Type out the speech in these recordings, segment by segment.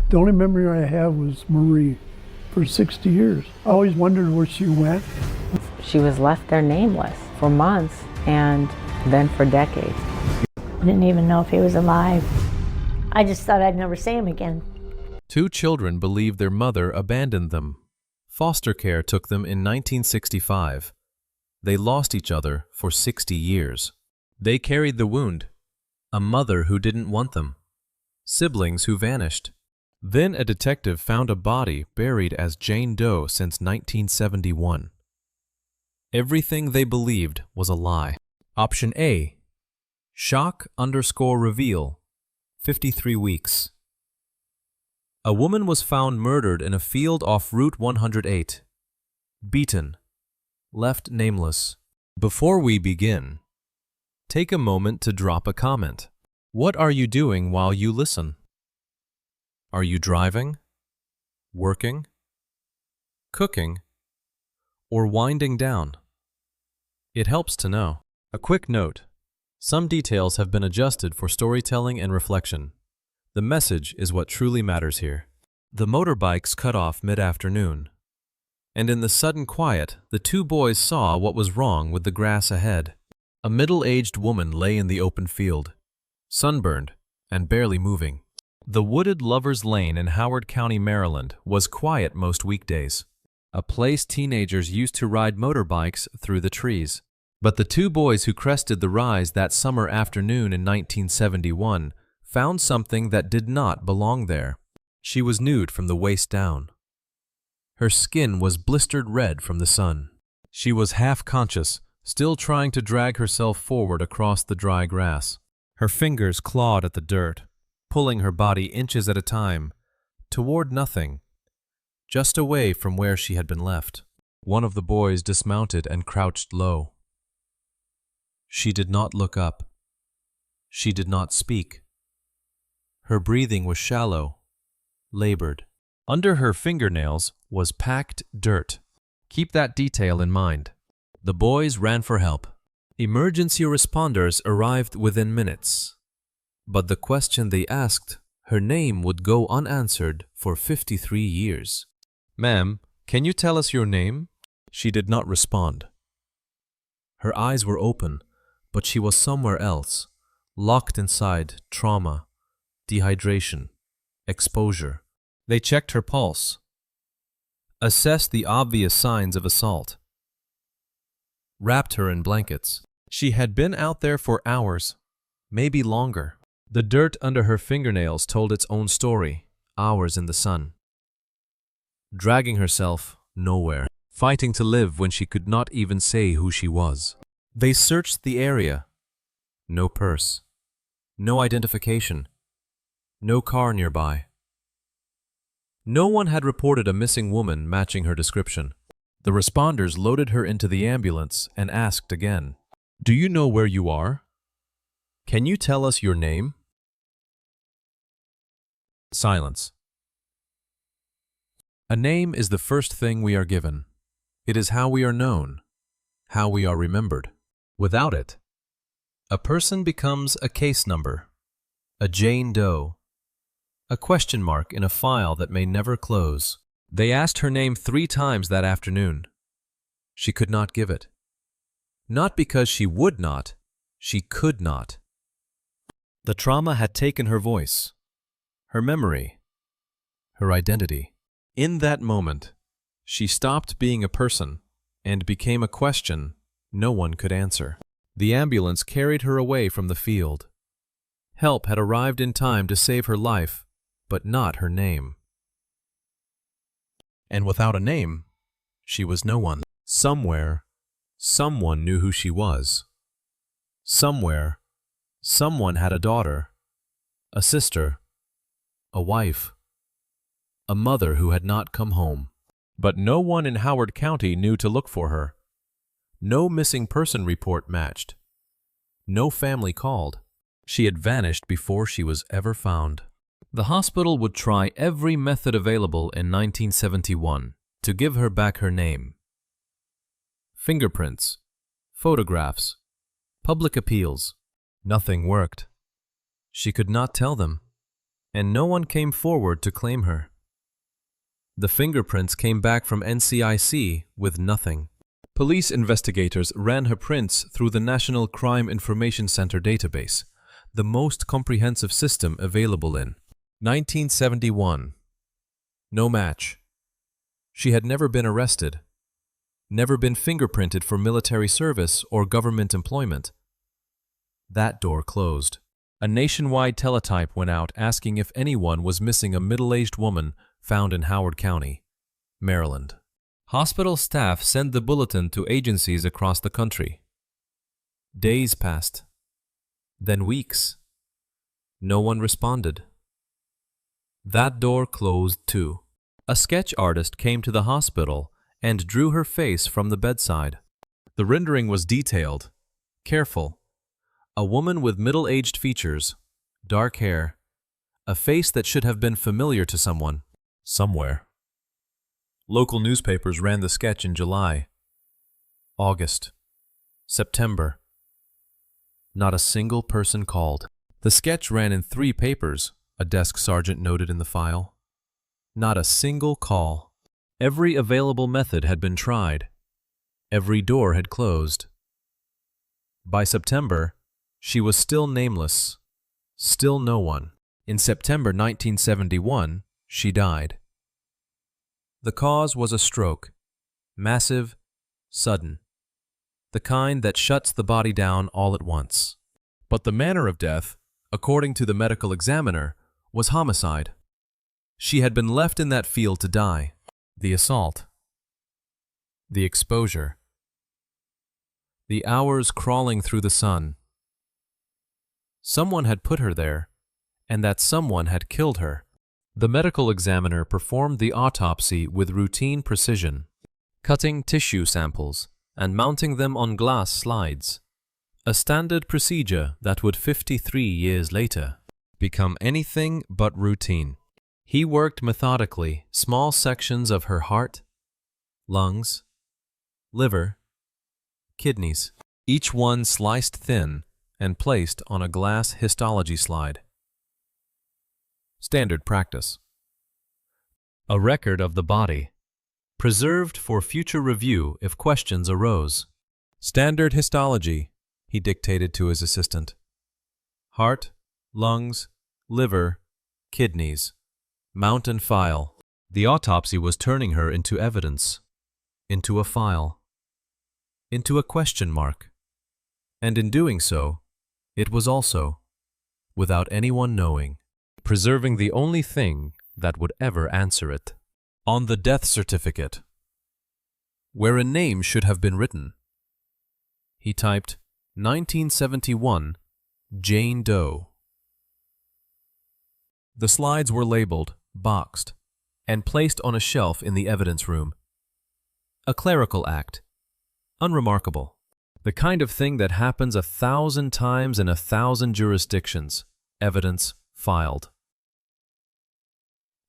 The only memory I have was Marie for 60 years. I always wondered where she went. She was left there nameless for months and then for decades. I didn't even know if he was alive. I just thought I'd never see him again. Two children believe their mother abandoned them. Foster care took them in 1965. They lost each other for 60 years. They carried the wound. A mother who didn't want them. Siblings who vanished. Then a detective found a body buried as Jane Doe since 1971. Everything they believed was a lie. Option A. Shock_reveal. 53 weeks. A woman was found murdered in a field off Route 108. Beaten. Left nameless. Before we begin, take a moment to drop a comment. What are you doing while you listen? Are you driving, working, cooking, or winding down? It helps to know. A quick note. Some details have been adjusted for storytelling and reflection. The message is what truly matters here. The motorbikes cut off mid-afternoon, and in the sudden quiet, the two boys saw what was wrong with the grass ahead. A middle-aged woman lay in the open field, sunburned and barely moving. The wooded Lover's Lane in Howard County, Maryland, was quiet most weekdays, a place teenagers used to ride motorbikes through the trees. But the two boys who crested the rise that summer afternoon in 1971 found something that did not belong there. She was nude from the waist down. Her skin was blistered red from the sun. She was half-conscious, still trying to drag herself forward across the dry grass. Her fingers clawed at the dirt, pulling her body inches at a time, toward nothing, just away from where she had been left. One of the boys dismounted and crouched low. She did not look up. She did not speak. Her breathing was shallow, labored. Under her fingernails was packed dirt. Keep that detail in mind. The boys ran for help. Emergency responders arrived within minutes. But the question they asked, her name would go unanswered for 53 years. "Ma'am, can you tell us your name?" She did not respond. Her eyes were open, but she was somewhere else, locked inside trauma, dehydration, exposure. They checked her pulse, assessed the obvious signs of assault, wrapped her in blankets. She had been out there for hours, maybe longer. The dirt under her fingernails told its own story, hours in the sun. Dragging herself nowhere, fighting to live when she could not even say who she was. They searched the area. No purse, no identification, no car nearby. No one had reported a missing woman matching her description. The responders loaded her into the ambulance and asked again, "Do you know where you are? Can you tell us your name?" Silence. A name is the first thing we are given. It is how we are known, how we are remembered. Without it, a person becomes a case number, a Jane Doe, a question mark in a file that may never close. They asked her name 3 times that afternoon. She could not give it. Not because she would not, she could not. The trauma had taken her voice, her memory, her identity. In that moment, she stopped being a person and became a question no one could answer. The ambulance carried her away from the field. Help had arrived in time to save her life, but not her name. And without a name, she was no one. Somewhere, someone knew who she was. Somewhere, someone had a daughter, a sister, a wife, a mother who had not come home. But no one in Howard County knew to look for her. No missing person report matched. No family called. She had vanished before she was ever found. The hospital would try every method available in 1971 to give her back her name. Fingerprints, photographs, public appeals. Nothing worked. She could not tell them. and no one came forward to claim her. The fingerprints came back from NCIC with nothing. Police investigators ran her prints through the National Crime Information Center database, the most comprehensive system available in 1971. No match. She had never been arrested, never been fingerprinted for military service or government employment. That door closed. A nationwide teletype went out asking if anyone was missing a middle-aged woman found in Howard County, Maryland. Hospital staff sent the bulletin to agencies across the country. Days passed, then weeks. No one responded. That door closed too. A sketch artist came to the hospital and drew her face from the bedside. The rendering was detailed, careful. A woman with middle-aged features, dark hair, a face that should have been familiar to someone, somewhere. Local newspapers ran the sketch in July, August, September. Not a single person called. The sketch ran in 3 papers, a desk sergeant noted in the file. Not a single call. Every available method had been tried. Every door had closed. By September, she was still nameless, still no one. In September 1971, she died. The cause was a stroke, massive, sudden, the kind that shuts the body down all at once. But the manner of death, according to the medical examiner, was homicide. She had been left in that field to die. The assault, the exposure, the hours crawling through the sun. Someone had put her there, and that someone had killed her. The medical examiner performed the autopsy with routine precision, cutting tissue samples and mounting them on glass slides, a standard procedure that would 53 years later become anything but routine. He worked methodically small sections of her heart, lungs, liver, kidneys, each one sliced thin and placed on a glass histology slide. Standard practice. A record of the body, preserved for future review if questions arose. Standard histology, he dictated to his assistant. Heart, lungs, liver, kidneys. Mount and file. The autopsy was turning her into evidence, into a file, into a question mark. And in doing so, it was also, without anyone knowing, preserving the only thing that would ever answer it. On the death certificate, where a name should have been written, he typed 1971 Jane Doe. The slides were labeled, boxed, and placed on a shelf in the evidence room. A clerical act, unremarkable. The kind of thing that happens 1,000 times in 1,000 jurisdictions. Evidence filed.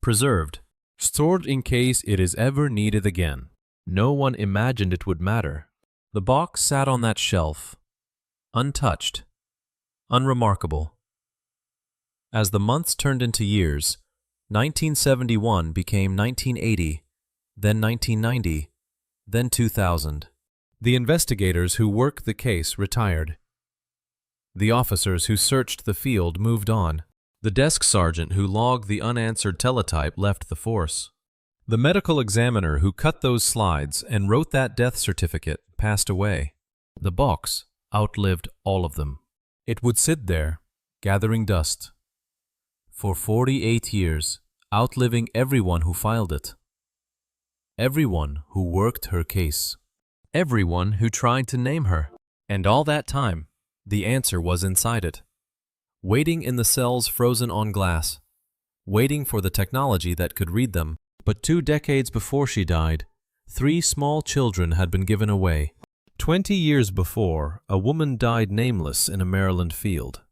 Preserved, stored in case it is ever needed again. No one imagined it would matter. The box sat on that shelf, untouched, unremarkable. As the months turned into years, 1971 became 1980, then 1990, then 2000. The investigators who worked the case retired. The officers who searched the field moved on. The desk sergeant who logged the unanswered teletype left the force. The medical examiner who cut those slides and wrote that death certificate passed away. The box outlived all of them. It would sit there, gathering dust, for 48 years, outliving everyone who filed it. Everyone who worked her case. Everyone who tried to name her. And all that time, the answer was inside it, waiting in the cells frozen on glass, waiting for the technology that could read them. But 2 decades before she died, 3 small children had been given away. 20 years before, a woman died nameless in a Maryland field.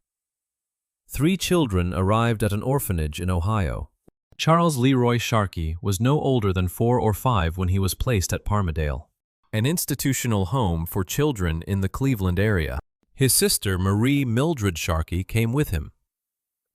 3 children arrived at an orphanage in Ohio. Charles Leroy Sharkey was no older than 4 or 5 when he was placed at Parmadale, an institutional home for children in the Cleveland area. His sister, Marie Mildred Sharkey, came with him.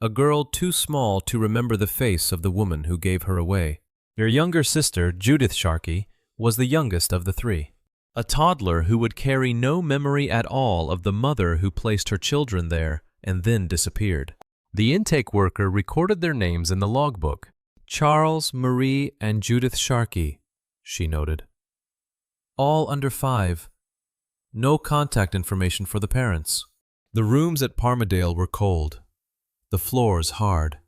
a girl too small to remember the face of the woman who gave her away. Their younger sister, Judith Sharkey, was the youngest of the three. A toddler who would carry no memory at all of the mother who placed her children there and then disappeared. The intake worker recorded their names in the logbook. Charles, Marie, and Judith Sharkey, she noted. All under 5. No contact information for the parents. The rooms at Parmadale were cold, the floors hard.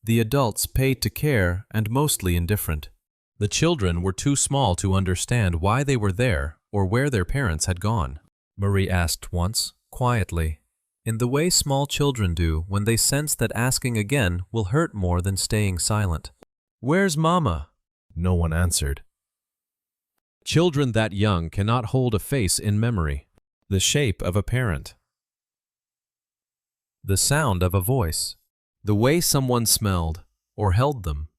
The adults paid to care and mostly indifferent. The children were too small to understand why they were there or where their parents had gone. Marie asked once, quietly, in the way small children do when they sense that asking again will hurt more than staying silent. "Where's Mama?" No one answered. Children that young cannot hold a face in memory, the shape of a parent, the sound of a voice, the way someone smelled or held them.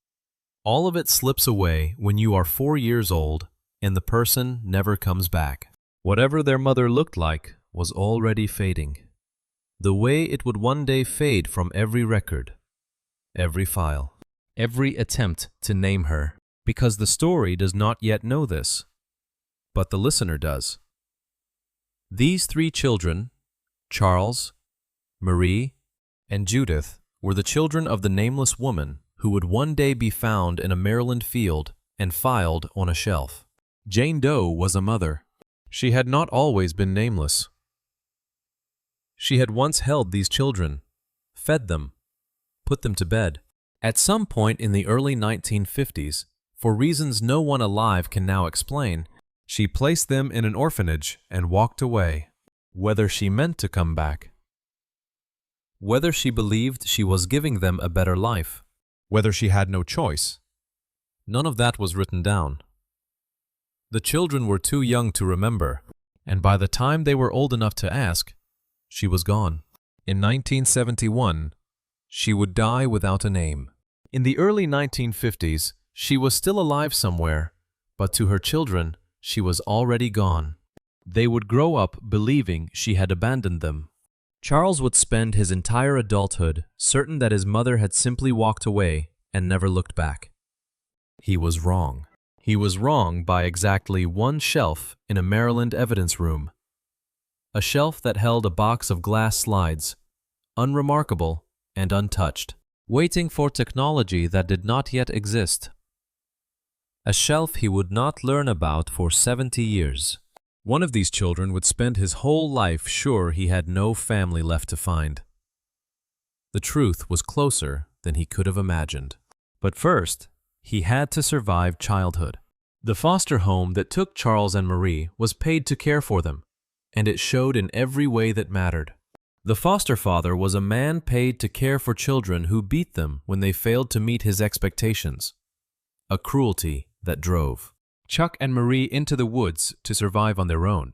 All of it slips away when you are 4 years old and the person never comes back. Whatever their mother looked like was already fading, the way it would one day fade from every record, every file, every attempt to name her, because the story does not yet know this, but the listener does. These 3 children, Charles, Marie, and Judith, were the children of the nameless woman who would one day be found in a Maryland field and filed on a shelf. Jane Doe was a mother. She had not always been nameless. She had once held these children, fed them, put them to bed. At some point in the early 1950s, for reasons no one alive can now explain, she placed them in an orphanage and walked away. Whether she meant to come back, whether she believed she was giving them a better life, whether she had no choice, none of that was written down. The children were too young to remember, and by the time they were old enough to ask, she was gone. In 1971, she would die without a name. In the early 1950s, she was still alive somewhere, but to her children, she was already gone. They would grow up believing she had abandoned them. Charles would spend his entire adulthood certain that his mother had simply walked away and never looked back. He was wrong. He was wrong by exactly 1 shelf in a Maryland evidence room. A shelf that held a box of glass slides, unremarkable and untouched, waiting for technology that did not yet exist. A shelf he would not learn about for 70 years. One of these children would spend his whole life sure he had no family left to find. The truth was closer than he could have imagined. But first, he had to survive childhood. The foster home that took Charles and Marie was paid to care for them, and it showed in every way that mattered. The foster father was a man paid to care for children who beat them when they failed to meet his expectations. A cruelty that drove Chuck and Marie into the woods to survive on their own.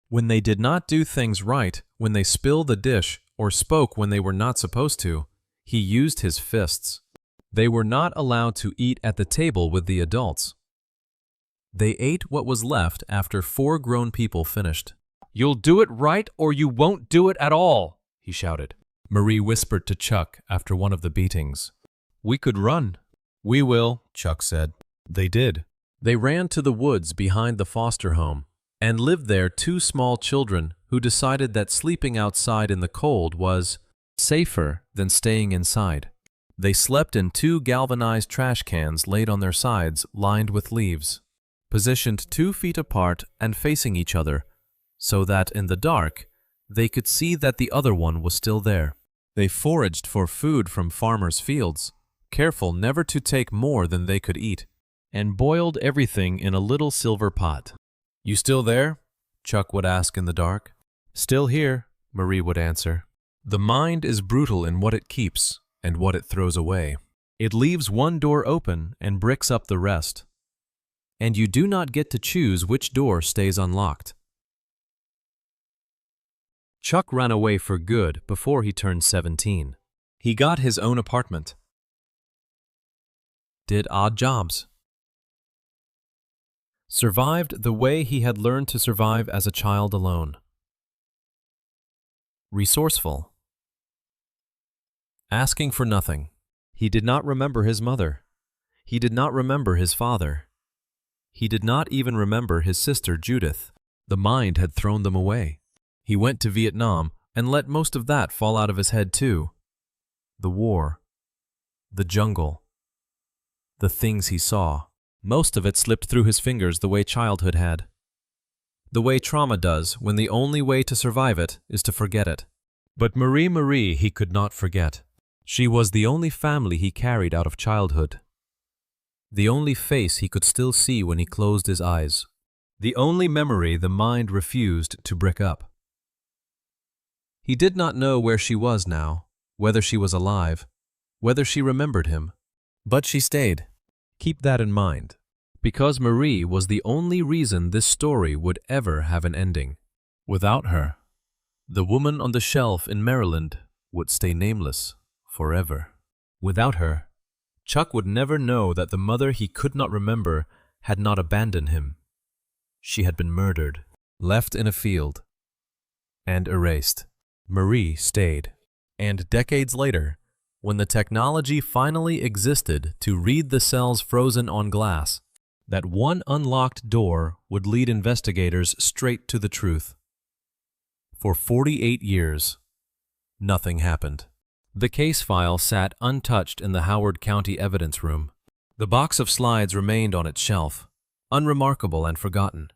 When they did not do things right, when they spilled the dish or spoke when they were not supposed to, he used his fists. They were not allowed to eat at the table with the adults. They ate what was left after 4 grown people finished. "You'll do it right or you won't do it at all," he shouted. Marie whispered to Chuck after one of the beatings. "We could run." "We will," Chuck said. They did. They ran to the woods behind the foster home and lived there 2 small children who decided that sleeping outside in the cold was safer than staying inside. They slept in 2 galvanized trash cans laid on their sides lined with leaves, positioned 2 feet apart and facing each other so that in the dark they could see that the other one was still there. They foraged for food from farmers' fields, careful never to take more than they could eat, and boiled everything in a little silver pot. "You still there?" Chuck would ask in the dark. "Still here," Marie would answer. The mind is brutal in what it keeps and what it throws away. It leaves one door open and bricks up the rest. And you do not get to choose which door stays unlocked. Chuck ran away for good before he turned 17. He got his own apartment, did odd jobs, survived the way he had learned to survive as a child alone. Resourceful, asking for nothing. He did not remember his mother. He did not remember his father. He did not even remember his sister Judith. The mind had thrown them away. He went to Vietnam and let most of that fall out of his head too. The war, the jungle, the things he saw. Most of it slipped through his fingers the way childhood had. The way trauma does when the only way to survive it is to forget it. But Marie he could not forget. She was the only family he carried out of childhood. The only face he could still see when he closed his eyes. The only memory the mind refused to brick up. He did not know where she was now, whether she was alive, whether she remembered him. But she stayed. Keep that in mind, because Marie was the only reason this story would ever have an ending. Without her, the woman on the shelf in Maryland would stay nameless forever. Without her, Chuck would never know that the mother he could not remember had not abandoned him. She had been murdered, left in a field, and erased. Marie stayed. And decades later, when the technology finally existed to read the cells frozen on glass, that one unlocked door would lead investigators straight to the truth. For 48 years, nothing happened. The case file sat untouched in the Howard County evidence room. The box of slides remained on its shelf, unremarkable and forgotten,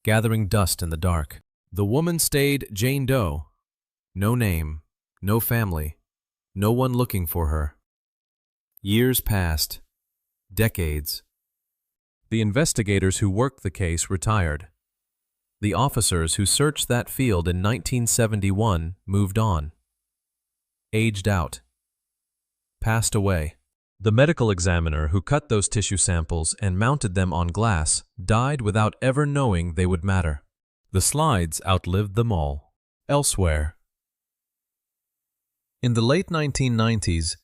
gathering dust in the dark. The woman stayed Jane Doe. No name, no family, no one looking for her. Years passed, decades. The investigators who worked the case retired. The officers who searched that field in 1971 moved on, aged out, passed away. The medical examiner who cut those tissue samples and mounted them on glass died without ever knowing they would matter. The slides outlived them all. Elsewhere. In the late 1990s,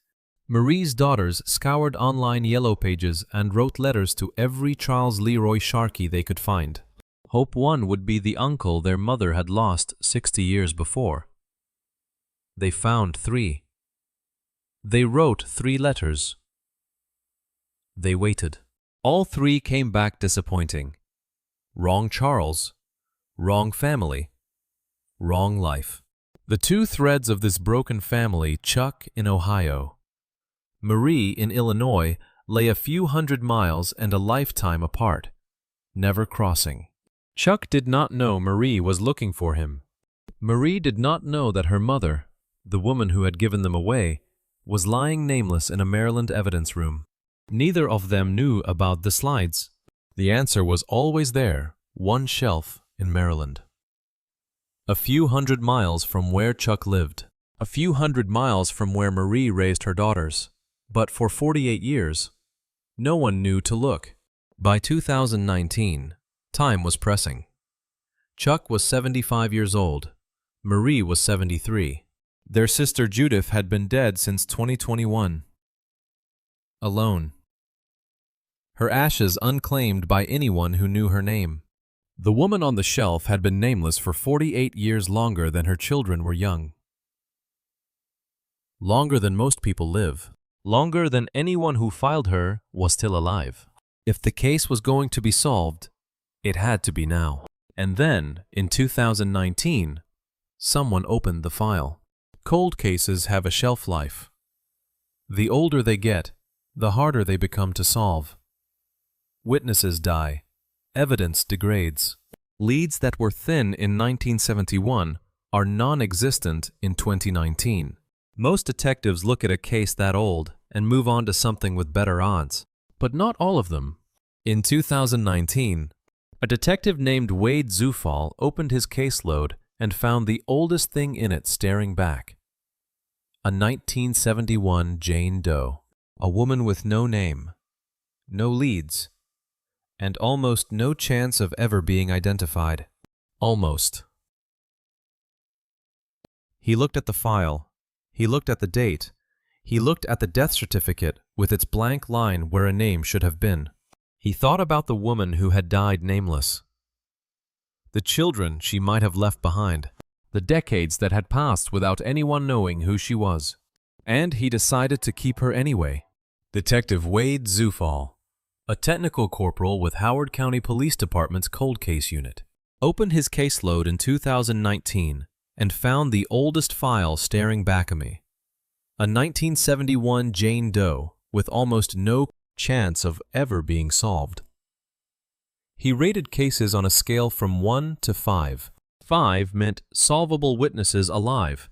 Marie's daughters scoured online yellow pages and wrote letters to every Charles Leroy Sharkey they could find. Hope one would be the uncle their mother had lost 60 years before. They found 3. They wrote 3 letters. They waited. All 3 came back disappointing. Wrong Charles, wrong family, wrong life. The 2 threads of this broken family, Chuck in Ohio, Marie in Illinois, lay a few hundred miles and a lifetime apart, never crossing. Chuck did not know Marie was looking for him. Marie did not know that her mother, the woman who had given them away, was lying nameless in a Maryland evidence room. Neither of them knew about the slides. The answer was always there, one shelf in Maryland. A few hundred miles from where Chuck lived. A few hundred miles from where Marie raised her daughters. But for 48 years, no one knew to look. By 2019, time was pressing. Chuck was 75 years old. Marie was 73. Their sister Judith had been dead since 2021. Alone. Her ashes unclaimed by anyone who knew her name. The woman on the shelf had been nameless for 48 years longer than her children were young. Longer than most people live. Longer than anyone who filed her was still alive. If the case was going to be solved, it had to be now. And then, in 2019, someone opened the file. Cold cases have a shelf life. The older they get, the harder they become to solve. Witnesses die. Evidence degrades. Leads that were thin in 1971 are non-existent in 2019. Most detectives look at a case that old and move on to something with better odds. But not all of them. In 2019, a detective named Wade Zufall opened his caseload and found the oldest thing in it staring back. A 1971 Jane Doe. A woman with no name, no leads, and almost no chance of ever being identified. Almost. He looked at the file. He looked at the date. He looked at the death certificate with its blank line where a name should have been. He thought about the woman who had died nameless. The children she might have left behind. The decades that had passed without anyone knowing who she was. and he decided to keep her anyway. Detective Wade Zufall, a technical corporal with Howard County Police Department's Cold Case Unit, opened his caseload in 2019 and found the oldest file staring back at me. A 1971 Jane Doe with almost no chance of ever being solved. He rated cases on a scale from 1 to 5. 5 meant solvable witnesses alive,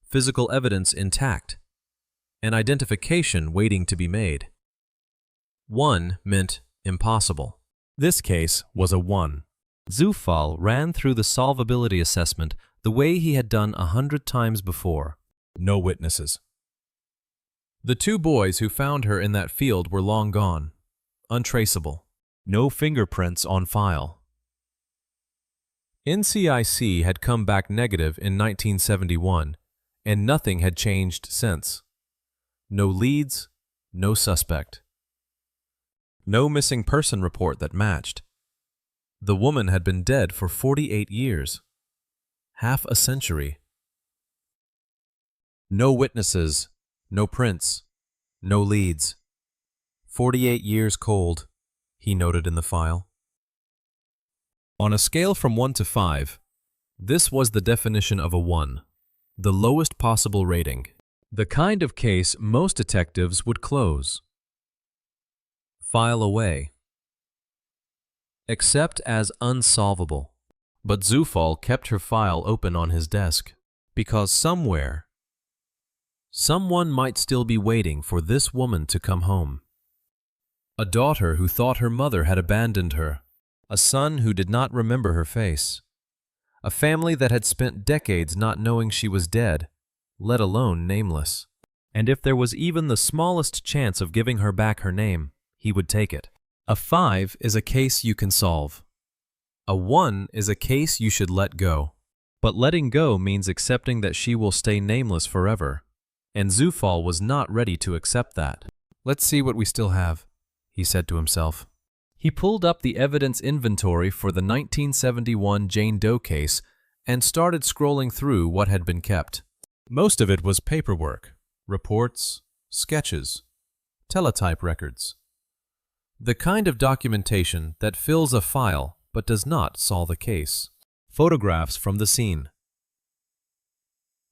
physical evidence intact, and identification waiting to be made. 1 meant impossible. This case was a 1. Zufall ran through the solvability assessment the way he had done 100 times before. No witnesses. The 2 boys who found her in that field were long gone, untraceable. No fingerprints on file. NCIC had come back negative in 1971, and nothing had changed since. No leads, no suspect. No missing person report that matched. The woman had been dead for 48 years. Half a century. No witnesses, no prints, no leads. 48 years cold, he noted in the file. On a scale from 1 to 5, this was the definition of a 1, the lowest possible rating, the kind of case most detectives would close. File away. Accept as unsolvable. But Zufall kept her file open on his desk, because somewhere, someone might still be waiting for this woman to come home. A daughter who thought her mother had abandoned her. A son who did not remember her face. A family that had spent decades not knowing she was dead, let alone nameless. And if there was even the smallest chance of giving her back her name, he would take it. A 5 is a case you can solve. A 1 is a case you should let go. But letting go means accepting that she will stay nameless forever. And Zufall was not ready to accept that. Let's see what we still have, he said to himself. He pulled up the evidence inventory for the 1971 Jane Doe case and started scrolling through what had been kept. Most of it was paperwork, reports, sketches, teletype records. The kind of documentation that fills a file but does not solve a case. Photographs from the scene.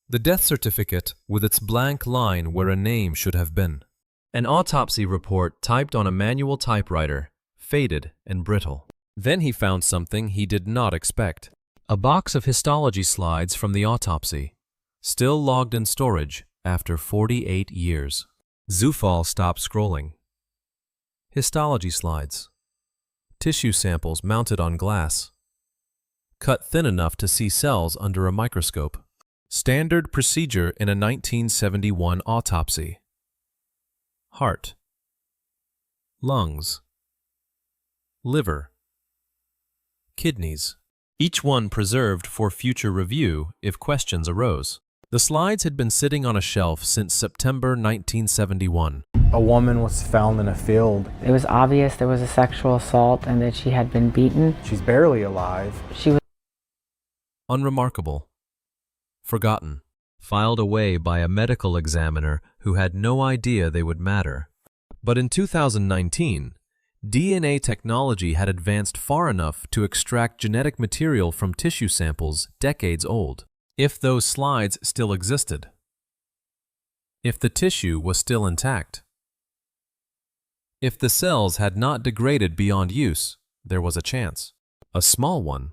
The death certificate with its blank line where a name should have been. An autopsy report typed on a manual typewriter, faded and brittle. Then he found something he did not expect. A box of histology slides from the autopsy, still logged in storage after 48 years. Zufall stopped scrolling. Histology slides. Tissue samples mounted on glass. Cut thin enough to see cells under a microscope. Standard procedure in a 1971 autopsy. Heart. Lungs. Liver. Kidneys. Each one preserved for future review if questions arose. The slides had been sitting on a shelf since September 1971. A woman was found in a field. It was obvious there was a sexual assault and that she had been beaten. She's barely alive. She was Unremarkable. Forgotten. Filed away by a medical examiner who had no idea they would matter. But in 2019, DNA technology had advanced far enough to extract genetic material from tissue samples decades old. If those slides still existed. If the tissue was still intact. If the cells had not degraded beyond use, there was a chance. A small one,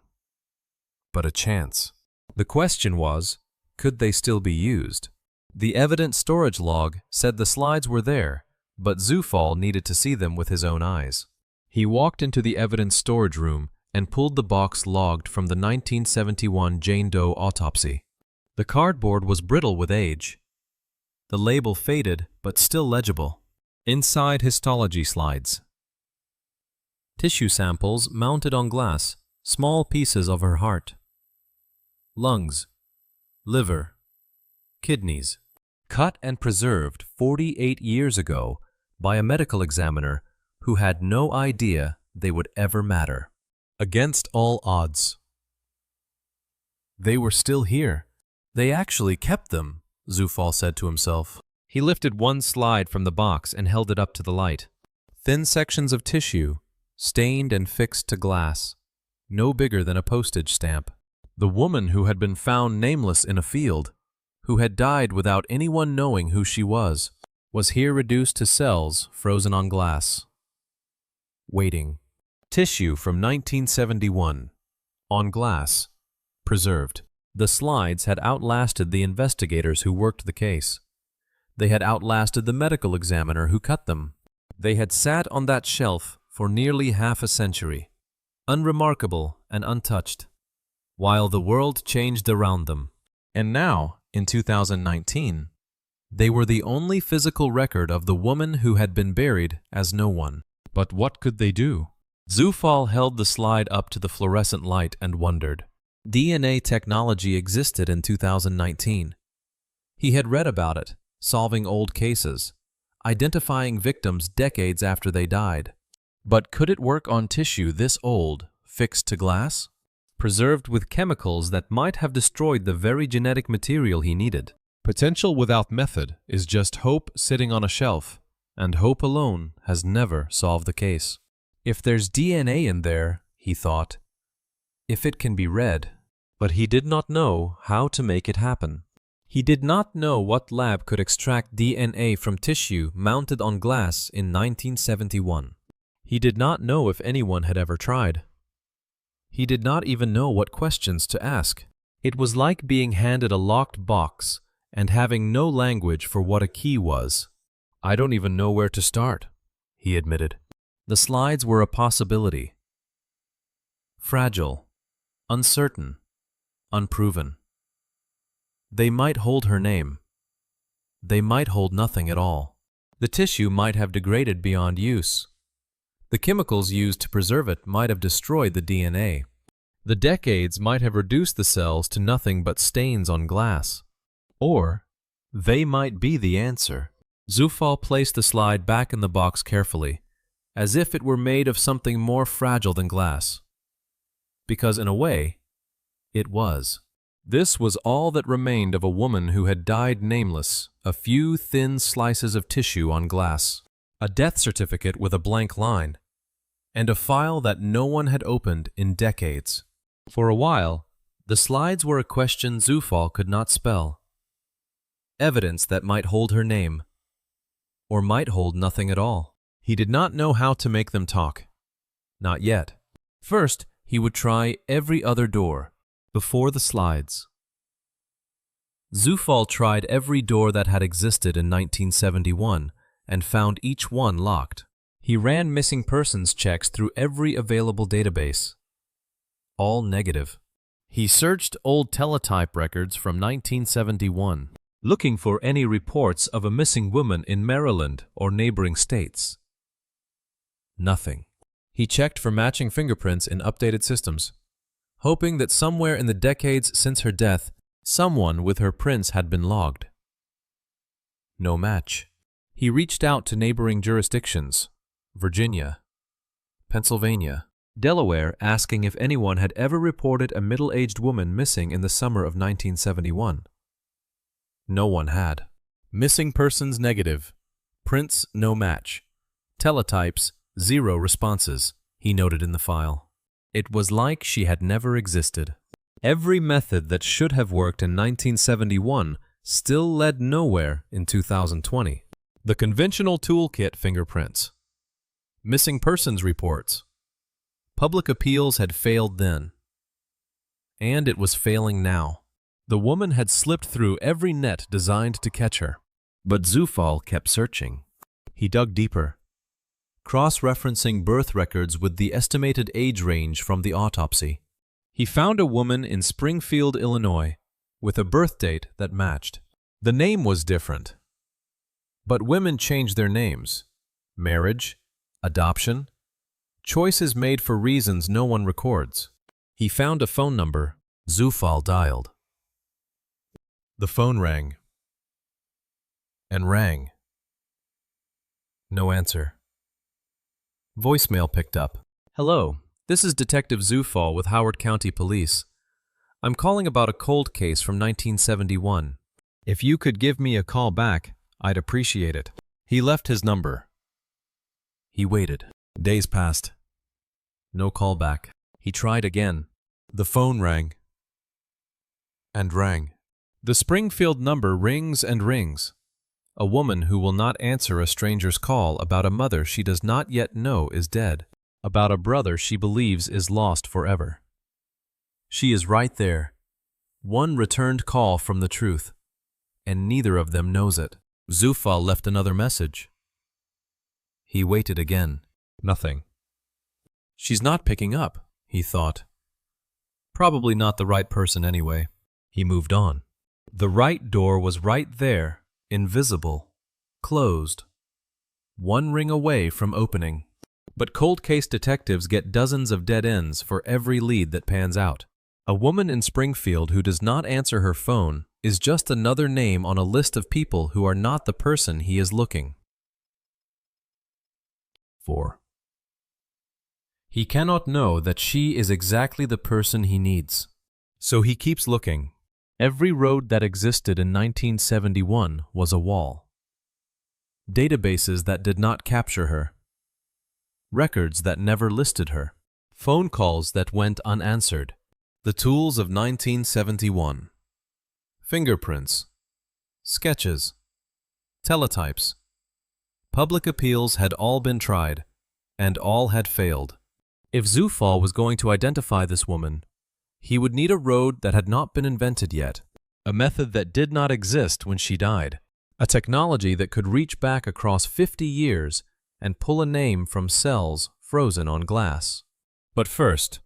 but a chance. The question was, could they still be used? The evidence storage log said the slides were there, but Zufall needed to see them with his own eyes. He walked into the evidence storage room and pulled the box logged from the 1971 Jane Doe autopsy. The cardboard was brittle with age. The label faded, but still legible. Inside histology slides. Tissue samples mounted on glass, small pieces of her heart. Lungs, liver, kidneys, cut and preserved 48 years ago by a medical examiner who had no idea they would ever matter. Against all odds. They were still here. They actually kept them, Zufall said to himself. He lifted one slide from the box and held it up to the light. Thin sections of tissue, stained and fixed to glass, no bigger than a postage stamp. The woman who had been found nameless in a field, who had died without anyone knowing who she was here reduced to cells frozen on glass. Waiting. Tissue from 1971. On glass. Preserved. The slides had outlasted the investigators who worked the case. They had outlasted the medical examiner who cut them. They had sat on that shelf for nearly half a century, unremarkable and untouched, while the world changed around them. And now, in 2019, they were the only physical record of the woman who had been buried as no one. But what could they do? Zufall held the slide up to the fluorescent light and wondered. DNA technology existed in 2019. He had read about it, solving old cases, identifying victims decades after they died. But could it work on tissue this old, fixed to glass? Preserved with chemicals that might have destroyed the very genetic material he needed. Potential without method is just hope sitting on a shelf, and hope alone has never solved the case. If there's DNA in there, he thought, if it can be read, but he did not know how to make it happen. He did not know what lab could extract DNA from tissue mounted on glass in 1971. He did not know if anyone had ever tried. He did not even know what questions to ask. It was like being handed a locked box and having no language for what a key was. I don't even know where to start, he admitted. The slides were a possibility. Fragile, uncertain, unproven. They might hold her name. They might hold nothing at all. The tissue might have degraded beyond use. The chemicals used to preserve it might have destroyed the DNA. The decades might have reduced the cells to nothing but stains on glass. Or, they might be the answer. Zufall placed the slide back in the box carefully, as if it were made of something more fragile than glass. Because in a way, it was. This was all that remained of a woman who had died nameless, a few thin slices of tissue on glass, a death certificate with a blank line, and a file that no one had opened in decades. For a while, the slides were a question Zufall could not spell. Evidence that might hold her name, or might hold nothing at all. He did not know how to make them talk. Not yet. First, he would try every other door, before the slides. Zufall tried every door that had existed in 1971 and found each one locked. He ran missing persons checks through every available database. All negative. He searched old teletype records from 1971, looking for any reports of a missing woman in Maryland or neighboring states. Nothing. He checked for matching fingerprints in updated systems, hoping that somewhere in the decades since her death, someone with her prints had been logged. No match. He reached out to neighboring jurisdictions, Virginia, Pennsylvania, Delaware, asking if anyone had ever reported a middle-aged woman missing in the summer of 1971. No one had. Missing persons negative. Prints no match. Teletypes 0 responses, he noted in the file. It was like she had never existed. Every method that should have worked in 1971 still led nowhere in 2020. The conventional toolkit fingerprints. Missing persons reports. Public appeals had failed then. And it was failing now. The woman had slipped through every net designed to catch her. But Zufall kept searching. He dug deeper, cross-referencing birth records with the estimated age range from the autopsy. He found a woman in Springfield, Illinois, with a birth date that matched. The name was different. But women change their names. Marriage, adoption, choices made for reasons no one records. He found a phone number. Zufall dialed. The phone rang. And rang. No answer. Voicemail picked up. Hello, this is Detective Zufall with Howard County Police. I'm calling about a cold case from 1971. If you could give me a call back, I'd appreciate it. He left his number. He waited. Days passed. No call back. He tried again. The phone rang. And rang. The Springfield number rings and rings. A woman who will not answer a stranger's call about a mother she does not yet know is dead, about a brother she believes is lost forever. She is right there. One returned call from the truth, and neither of them knows it. Zufal left another message. He waited again. Nothing. She's not picking up, he thought. Probably not the right person anyway. He moved on. The right door was right there, invisible, closed. One ring away from opening. But cold case detectives get dozens of dead ends for every lead that pans out. A woman in Springfield who does not answer her phone is just another name on a list of people who are not the person he is looking for. He cannot know that she is exactly the person he needs. So he keeps looking. Every road that existed in 1971 was a wall. Databases that did not capture her. Records that never listed her. Phone calls that went unanswered. The tools of 1971. Fingerprints. Sketches. Teletypes. Public appeals had all been tried, and all had failed. If Zufal was going to identify this woman, he would need a road that had not been invented yet, a method that did not exist when she died, a technology that could reach back across 50 years and pull a name from cells frozen on glass. But first,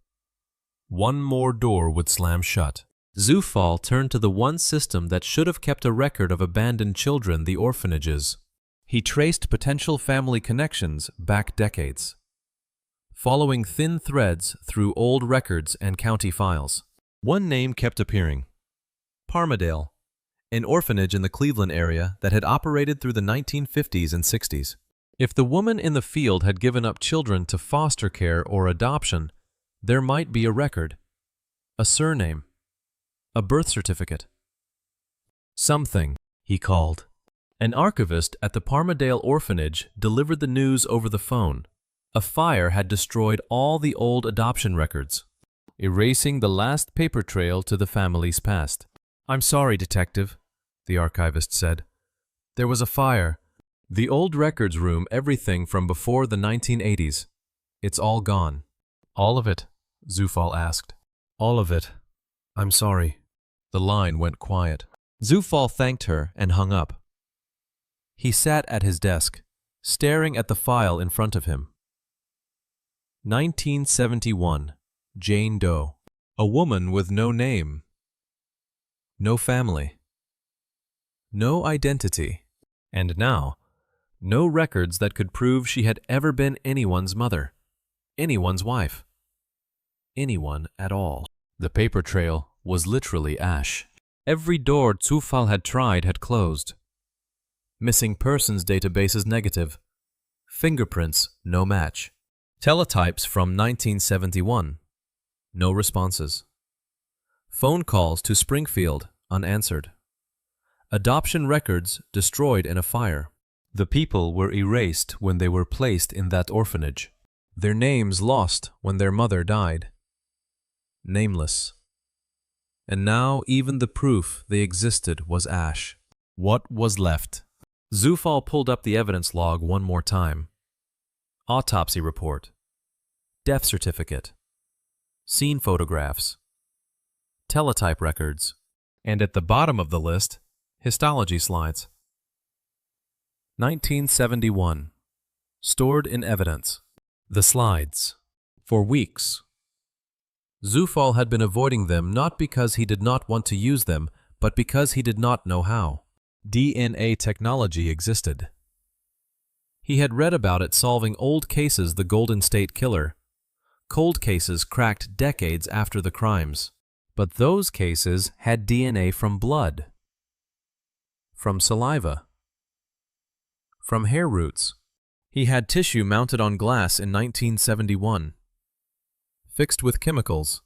one more door would slam shut. Zufal turned to the one system that should have kept a record of abandoned children, the orphanages. He traced potential family connections back decades, following thin threads through old records and county files. One name kept appearing. Parmadale, an orphanage in the Cleveland area that had operated through the 1950s and 60s. If the woman in the field had given up children to foster care or adoption, there might be a record, a surname, a birth certificate. Something, he called. An archivist at the Parmadale orphanage delivered the news over the phone. A fire had destroyed all the old adoption records, erasing the last paper trail to the family's past. "I'm sorry, detective," the archivist said. "There was a fire. The old records room, everything from before the 1980s. It's all gone." "All of it?" Zufal asked. "All of it. I'm sorry." The line went quiet. Zufal thanked her and hung up. He sat at his desk, staring at the file in front of him. 1971, Jane Doe. A woman with no name, no family, no identity, and now, no records that could prove she had ever been anyone's mother, anyone's wife, anyone at all. The paper trail was literally ash. Every door Zufal had tried had closed. Missing persons databases negative. Fingerprints no match. Teletypes from 1971. No responses. Phone calls to Springfield unanswered. Adoption records destroyed in a fire. The people were erased when they were placed in that orphanage. Their names lost when their mother died. Nameless. And now even the proof they existed was ash. What was left? Zufal pulled up the evidence log one more time. Autopsy report. Death certificate. Scene photographs. Teletype records. And at the bottom of the list, histology slides. 1971. Stored in evidence. The slides. For weeks. Zufal had been avoiding them not because he did not want to use them, but because he did not know how. DNA technology existed. He had read about it solving old cases, the Golden State Killer. Cold cases cracked decades after the crimes. But those cases had DNA from blood, from saliva, from hair roots. He had tissue mounted on glass in 1971, fixed with chemicals,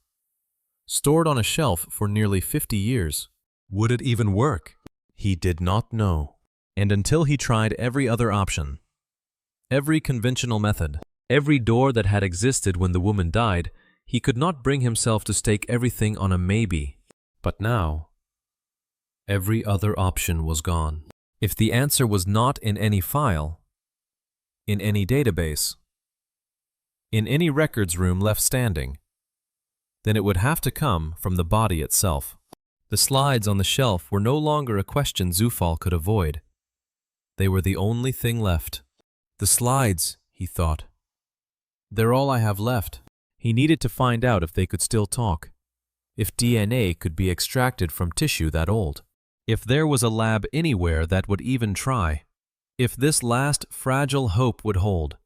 stored on a shelf for nearly 50 years. Would it even work? He did not know. And until he tried every other option, every conventional method, every door that had existed when the woman died, he could not bring himself to stake everything on a maybe. But now, every other option was gone. If the answer was not in any file, in any database, in any records room left standing, then it would have to come from the body itself. The slides on the shelf were no longer a question Zufall could avoid. They were the only thing left. The slides, he thought. They're all I have left. He needed to find out if they could still talk, if DNA could be extracted from tissue that old, if there was a lab anywhere that would even try, if this last fragile hope would hold,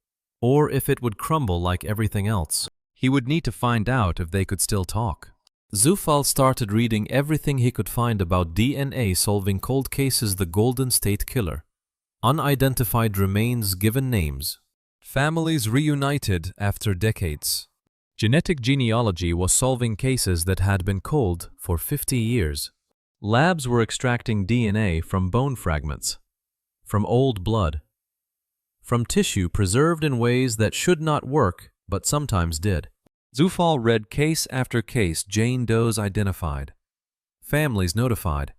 or if it would crumble like everything else. He would need to find out if they could still talk. Zufall started reading everything he could find about DNA solving cold cases, the Golden State Killer, unidentified remains given names, families reunited after decades. Genetic genealogy was solving cases that had been cold for 50 years. Labs were extracting DNA from bone fragments, from old blood, from tissue preserved in ways that should not work but sometimes did. Zufall read case after case, Jane Does identified, families notified,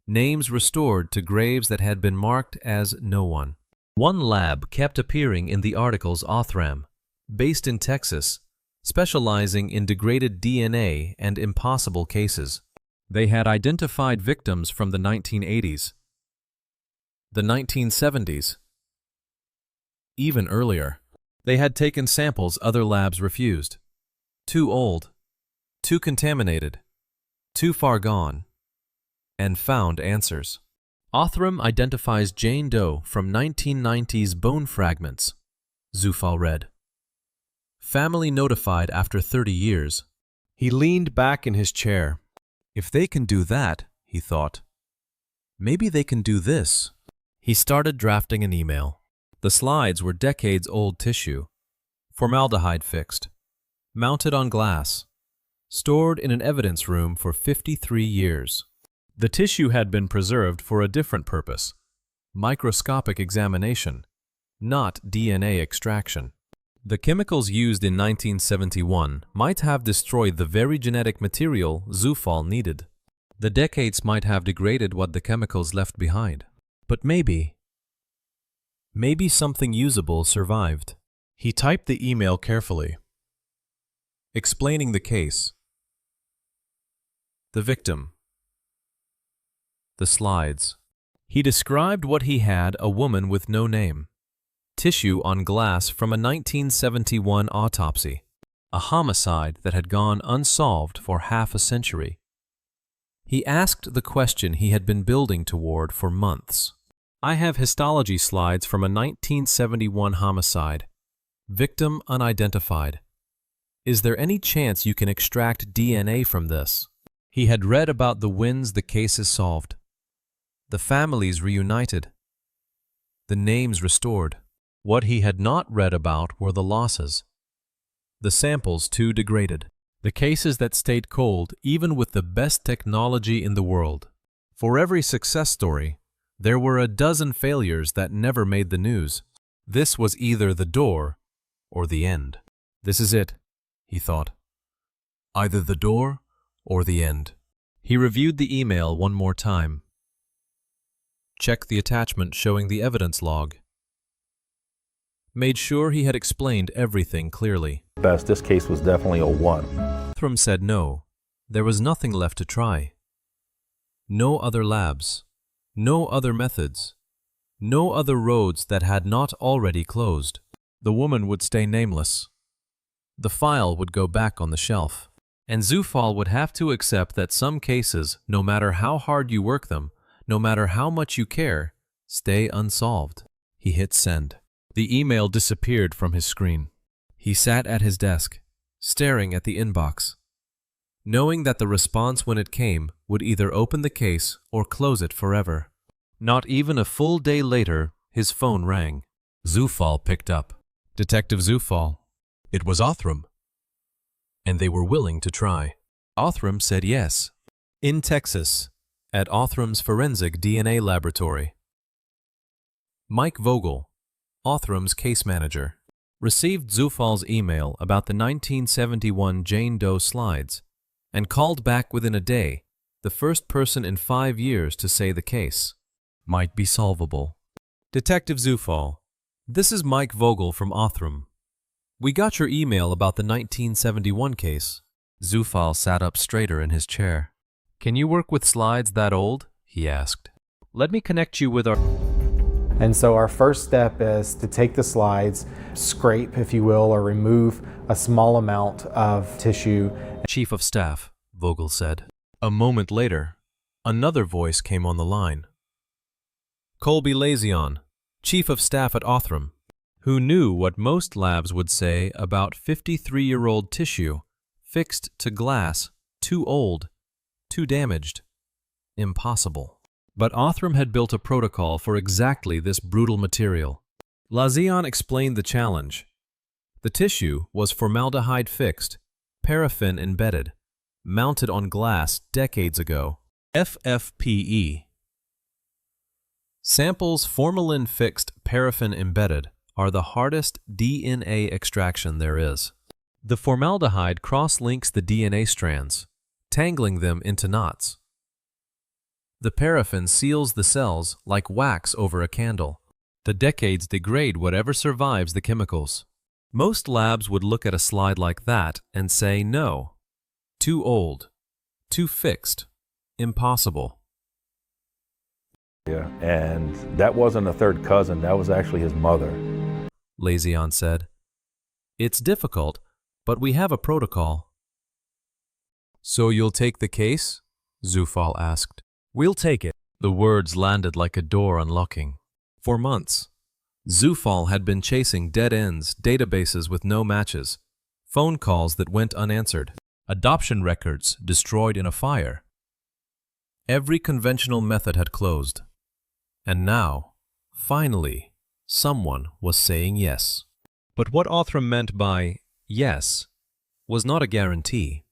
names restored to graves that had been marked as no one. One lab kept appearing in the articles Othram, based in Texas, specializing in degraded DNA and impossible cases. They had identified victims from the 1980s, the 1970s, even earlier. They had taken samples other labs refused. Too old, too contaminated, too far gone, and found answers. Othram identifies Jane Doe from 1990s bone fragments, Zufall read. Family notified after 30 years. He leaned back in his chair. If they can do that, he thought, maybe they can do this. He started drafting an email. The slides were decades-old tissue, formaldehyde fixed, mounted on glass, stored in an evidence room for 53 years. The tissue had been preserved for a different purpose, microscopic examination, not DNA extraction. The chemicals used in 1971 might have destroyed the very genetic material Zufall needed. The decades might have degraded what the chemicals left behind. But maybe something usable survived. He typed the email carefully, explaining the case, the victim, the slides. He described what he had: a woman with no name, tissue on glass from a 1971 autopsy, a homicide that had gone unsolved for half a century. He asked the question he had been building toward for months. I have histology slides from a 1971 homicide, victim unidentified. Is there any chance you can extract DNA from this? He had read about the wins the cases solved, the families reunited, the names restored. What he had not read about were the losses, the samples too degraded, the cases that stayed cold even with the best technology in the world. For every success story, there were a dozen failures that never made the news. This was either the door or the end. This is it, he thought. Either the door or the end. He reviewed the email one more time. Checked the attachment showing the evidence log. Made sure he had explained everything clearly. Best, this case was definitely a 1. Othram said no. There was nothing left to try. No other labs. No other methods. No other roads that had not already closed. The woman would stay nameless. The file would go back on the shelf. And Zufall would have to accept that some cases, no matter how hard you work them, no matter how much you care, stay unsolved. He hit send. The email disappeared from his screen. He sat at his desk, staring at the inbox, knowing that the response when it came would either open the case or close it forever. Not even a full day later, his phone rang. Zufall picked up. Detective Zufall. It was Othram. And they were willing to try. Othram said yes. In Texas, at Othram's forensic DNA laboratory. Mike Vogel, Othram's case manager, received Zufall's email about the 1971 Jane Doe slides and called back within a day, the first person in 5 years to say the case might be solvable. Detective Zufall, this is Mike Vogel from Othram. We got your email about the 1971 case. Zufall sat up straighter in his chair. Can you work with slides that old? He asked. Let me connect you with our... And so our first step is to take the slides, scrape, if you will, or remove a small amount of tissue. Chief of Staff, Vogel said. A moment later, another voice came on the line. Colby Lazion, Chief of Staff at Othram, who knew what most labs would say about 53-year-old tissue fixed to glass, too old, too damaged, impossible. But Othram had built a protocol for exactly this brutal material. Lazion explained the challenge. The tissue was formaldehyde fixed, paraffin embedded, mounted on glass decades ago. FFPE. Samples formalin fixed, paraffin embedded are the hardest DNA extraction there is. The formaldehyde cross-links the DNA strands, tangling them into knots. The paraffin seals the cells like wax over a candle. The decades degrade whatever survives the chemicals. Most labs would look at a slide like that and say no, too old, too fixed, impossible. Yeah, and that wasn't a third cousin, that was actually his mother. Lazion said. It's difficult, but we have a protocol. So you'll take the case? Zufall asked. We'll take it. The words landed like a door unlocking. For months, Zufall had been chasing dead ends, databases with no matches, phone calls that went unanswered, adoption records destroyed in a fire. Every conventional method had closed. And now, finally, someone was saying yes. But what Othram meant by yes was not a guarantee.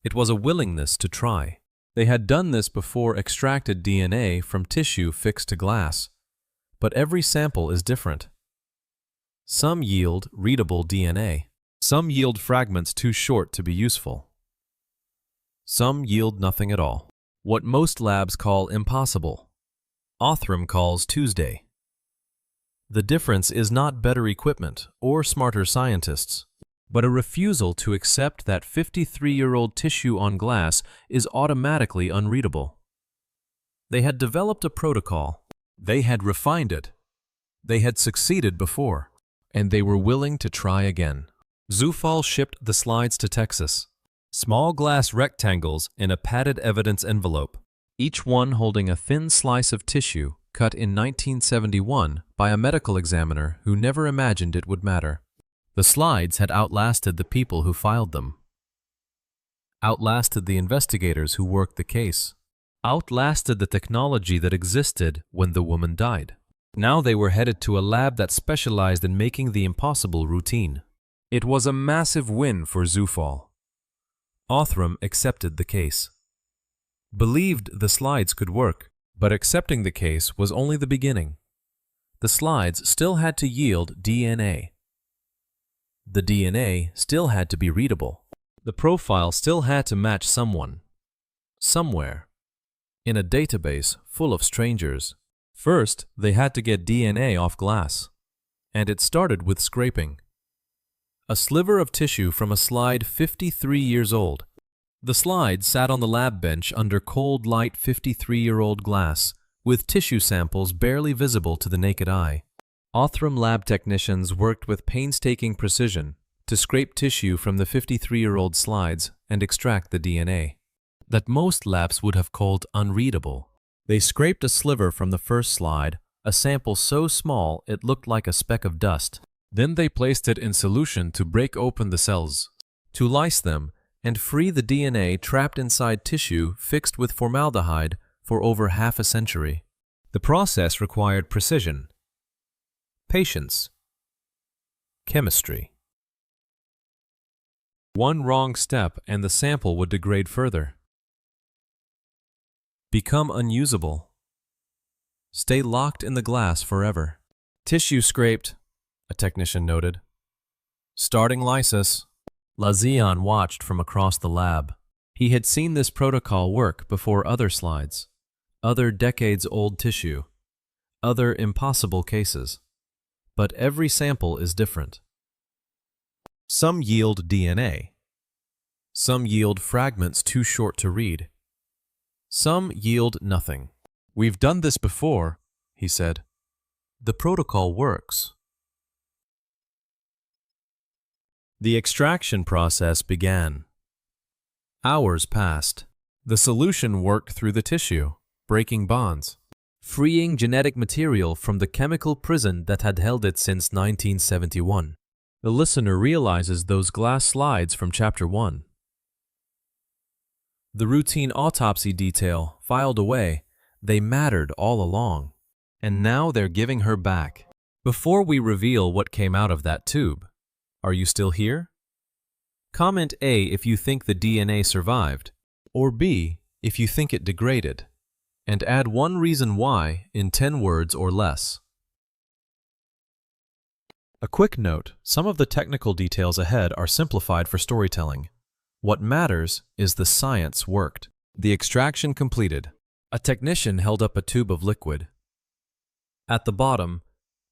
It was a willingness to try. They had done this before extracted DNA from tissue fixed to glass, but every sample is different. Some yield readable DNA. Some yield fragments too short to be useful. Some yield nothing at all. What most labs call impossible, Othram calls Tuesday. The difference is not better equipment or smarter scientists, but a refusal to accept that 53-year-old tissue on glass is automatically unreadable. They had developed a protocol. They had refined it. They had succeeded before, and they were willing to try again. Zufall shipped the slides to Texas. Small glass rectangles in a padded evidence envelope, each one holding a thin slice of tissue cut in 1971 by a medical examiner who never imagined it would matter. The slides had outlasted the people who filed them, outlasted the investigators who worked the case, outlasted the technology that existed when the woman died. Now they were headed to a lab that specialized in making the impossible routine. It was a massive win for Zufall. Othram accepted the case, believed the slides could work, but accepting the case was only the beginning. The slides still had to yield DNA. The DNA still had to be readable. The profile still had to match someone, somewhere, in a database full of strangers. First, they had to get DNA off glass, and it started with scraping. A sliver of tissue from a slide 53 years old. The slide sat on the lab bench under cold light 53-year-old glass, with tissue samples barely visible to the naked eye. Othram lab technicians worked with painstaking precision to scrape tissue from the 53-year-old slides and extract the DNA that most labs would have called unreadable. They scraped a sliver from the first slide, a sample so small it looked like a speck of dust. Then they placed it in solution to break open the cells, to lyse them and free the DNA trapped inside tissue fixed with formaldehyde for over half a century. The process required precision, patience, chemistry. One wrong step and the sample would degrade further, become unusable, stay locked in the glass forever. Tissue scraped, a technician noted. Starting lysis. Lazion watched from across the lab. He had seen this protocol work before other slides, other decades-old tissue, other impossible cases. But every sample is different. Some yield DNA. Some yield fragments too short to read. Some yield nothing. "We've done this before," he said. "The protocol works." The extraction process began. Hours passed. The solution worked through the tissue, breaking bonds, freeing genetic material from the chemical prison that had held it since 1971. The listener realizes those glass slides from Chapter 1. The routine autopsy detail filed away, they mattered all along. And now they're giving her back. Before we reveal what came out of that tube, are you still here? Comment A if you think the DNA survived, or B if you think it degraded, and add one reason why in 10 words or less. A quick note, some of the technical details ahead are simplified for storytelling. What matters is the science worked. The extraction completed. A technician held up a tube of liquid. At the bottom,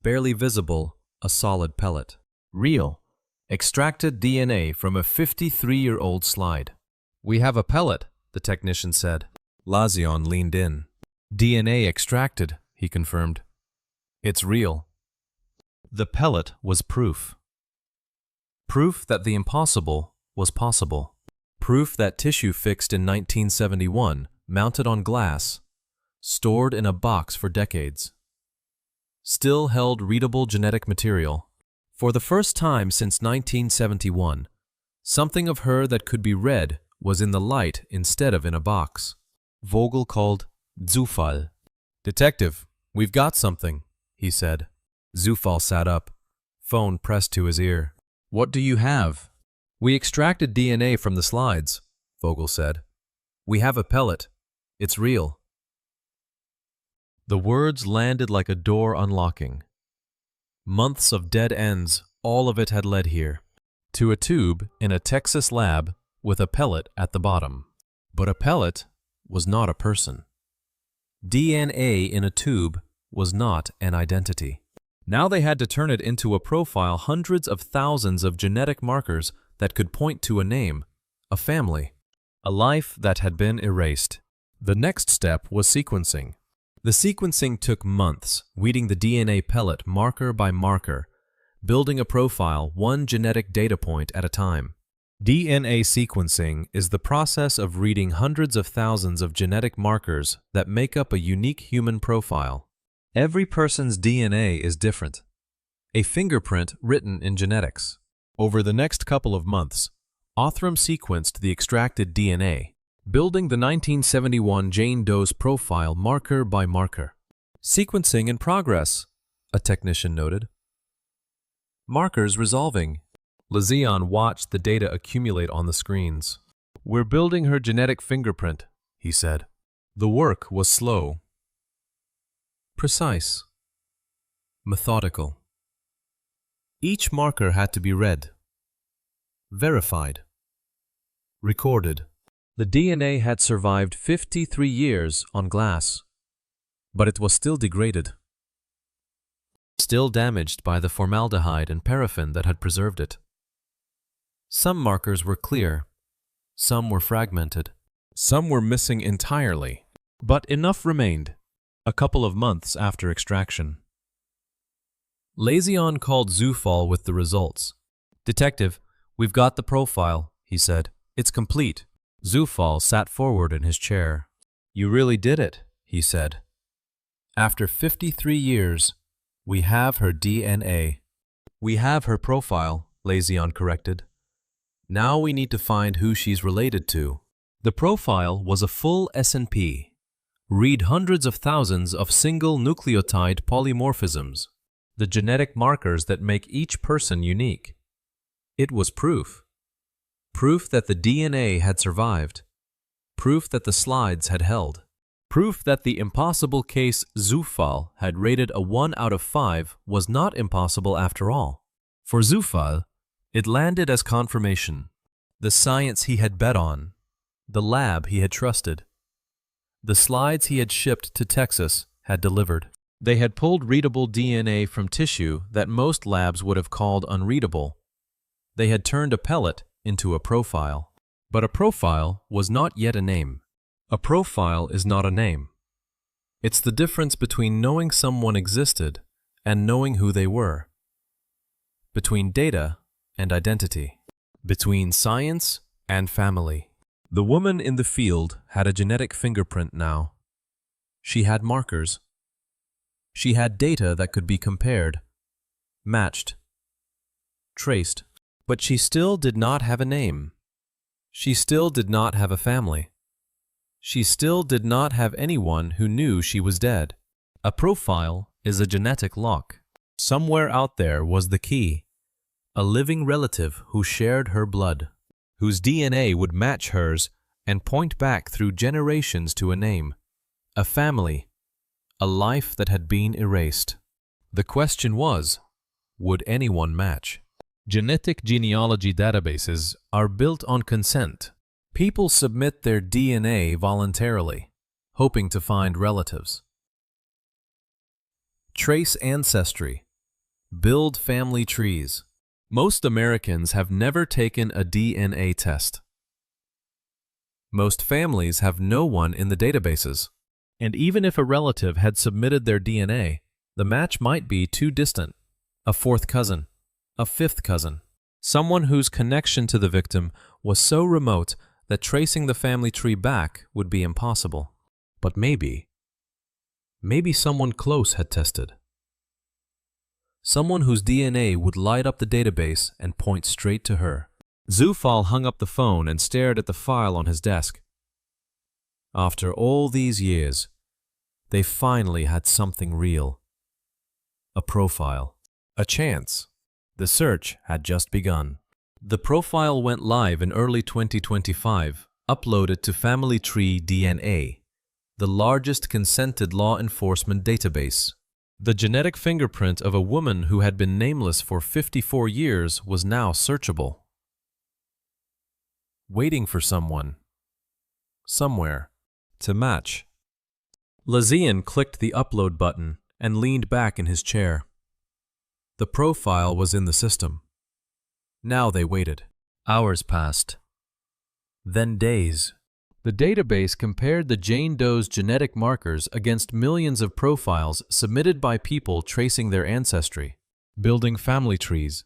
barely visible, a solid pellet. Real. Extracted DNA from a 53-year-old slide. "We have a pellet," the technician said. Lazion leaned in. "DNA extracted," he confirmed. "It's real." The pellet was proof. Proof that the impossible was possible. Proof that tissue fixed in 1971, mounted on glass, stored in a box for decades, still held readable genetic material. For the first time since 1971, something of her that could be read was in the light instead of in a box. Vogel called Zufall. "Detective, we've got something," he said. Zufall sat up, phone pressed to his ear. "What do you have?" "We extracted DNA from the slides," Vogel said. "We have a pellet. It's real." The words landed like a door unlocking. Months of dead ends, all of it had led here. To a tube in a Texas lab with a pellet at the bottom. But a pellet was not a person. DNA in a tube was not an identity. Now they had to turn it into a profile, hundreds of thousands of genetic markers that could point to a name, a family, a life that had been erased. The next step was sequencing. The sequencing took months, weeding the DNA pellet marker by marker, building a profile one genetic data point at a time. DNA sequencing is the process of reading hundreds of thousands of genetic markers that make up a unique human profile. Every person's DNA is different. A fingerprint written in genetics. Over the next couple of months, Othram sequenced the extracted DNA, building the 1971 Jane Doe's profile marker by marker. "Sequencing in progress," a technician noted. "Markers resolving." Lazion watched the data accumulate on the screens. "We're building her genetic fingerprint," he said. The work was slow, precise, methodical. Each marker had to be read, verified, recorded. The DNA had survived 53 years on glass, but it was still degraded, still damaged by the formaldehyde and paraffin that had preserved it. Some markers were clear, some were fragmented, some were missing entirely, but enough remained, a couple of months after extraction. Lazion called Zufall with the results. "Detective, we've got the profile," he said. "It's complete." Zufall sat forward in his chair. "You really did it," he said. "After 53 years, we have her DNA." "We have her profile," Lazion corrected. "Now we need to find who she's related to." The profile was a full S&P. Read hundreds of thousands of single nucleotide polymorphisms, the genetic markers that make each person unique. It was proof. Proof that the DNA had survived. Proof that the slides had held. Proof that the impossible case Zufall had rated a 1 out of 5 was not impossible after all. For Zufall, it landed as confirmation. The science he had bet on, the lab he had trusted, the slides he had shipped to Texas had delivered. They had pulled readable DNA from tissue that most labs would have called unreadable. They had turned a pellet into a profile. But a profile was not yet a name. A profile is not a name. It's the difference between knowing someone existed and knowing who they were, between data and identity, between science and family. The woman in the field had a genetic fingerprint now. She had markers. She had data that could be compared, matched, traced, but she still did not have a name. She still did not have a family. She still did not have anyone who knew she was dead. A profile is a genetic lock. Somewhere out there was the key. A living relative who shared her blood, whose DNA would match hers and point back through generations to a name, a family, a life that had been erased. The question was, would anyone match? Genetic genealogy databases are built on consent. People submit their DNA voluntarily, hoping to find relatives. Trace ancestry. Build family trees. Most Americans have never taken a DNA test. Most families have no one in the databases. And even if a relative had submitted their DNA, the match might be too distant. A fourth cousin, a fifth cousin, someone whose connection to the victim was so remote that tracing the family tree back would be impossible. But maybe someone close had tested. Someone whose DNA would light up the database and point straight to her. Zufall hung up the phone and stared at the file on his desk. After all these years, they finally had something real. A profile. A chance. The search had just begun. The profile went live in early 2025, uploaded to Family Tree DNA, the largest consented law enforcement database. The genetic fingerprint of a woman who had been nameless for 54 years was now searchable. Waiting for someone, somewhere, to match. Lazian clicked the upload button and leaned back in his chair. The profile was in the system. Now they waited. Hours passed. Then days. The database compared the Jane Doe's genetic markers against millions of profiles submitted by people tracing their ancestry, building family trees,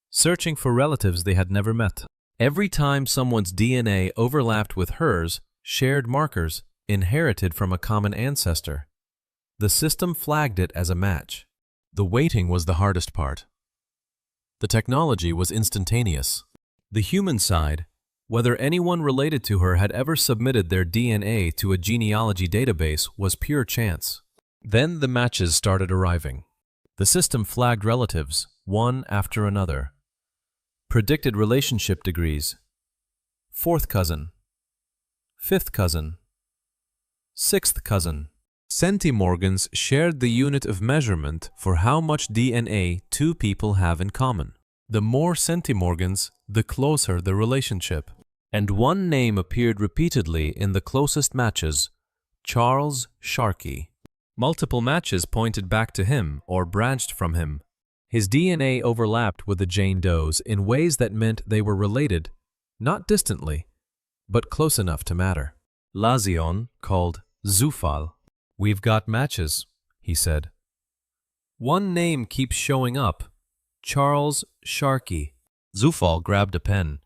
searching for relatives they had never met. Every time someone's DNA overlapped with hers, shared markers, inherited from a common ancestor, the system flagged it as a match. The waiting was the hardest part. The technology was instantaneous. The human side, whether anyone related to her had ever submitted their DNA to a genealogy database, was pure chance. Then the matches started arriving. The system flagged relatives, one after another. Predicted relationship degrees. Fourth cousin. Fifth cousin. Sixth cousin. Centimorgans shared the unit of measurement for how much DNA two people have in common. The more centimorgans, the closer the relationship. And one name appeared repeatedly in the closest matches: Charles Sharkey. Multiple matches pointed back to him or branched from him. His DNA overlapped with the Jane Doe's in ways that meant they were related, not distantly, but close enough to matter. Lazion called Zufall. "We've got matches," he said. "One name keeps showing up. Charles Sharkey." Zufall grabbed a pen.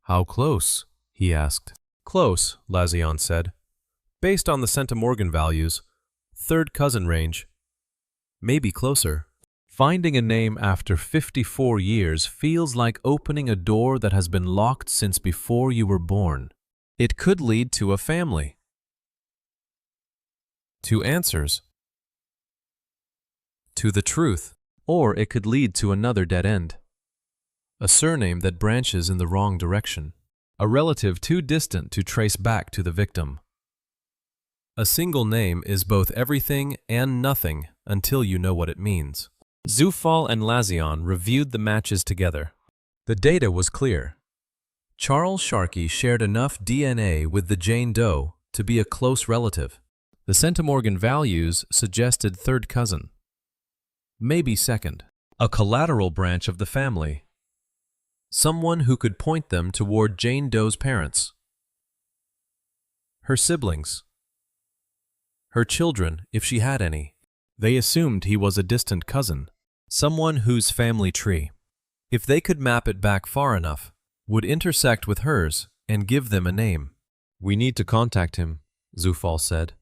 "How close?" he asked. "Close," Lazion said. "Based on the centimorgan values, third cousin range. Maybe closer." Finding a name after 54 years feels like opening a door that has been locked since before you were born. It could lead to a family, to answers, to the truth, or it could lead to another dead end. A surname that branches in the wrong direction. A relative too distant to trace back to the victim. A single name is both everything and nothing until you know what it means. Zufall and Lazion reviewed the matches together. The data was clear. Charles Sharkey shared enough DNA with the Jane Doe to be a close relative. The centimorgan values suggested third cousin. Maybe second. A collateral branch of the family. Someone who could point them toward Jane Doe's parents. Her siblings. Her children, if she had any. They assumed he was a distant cousin, someone whose family tree, if they could map it back far enough, would intersect with hers and give them a name. "We need to contact him," Zufall said.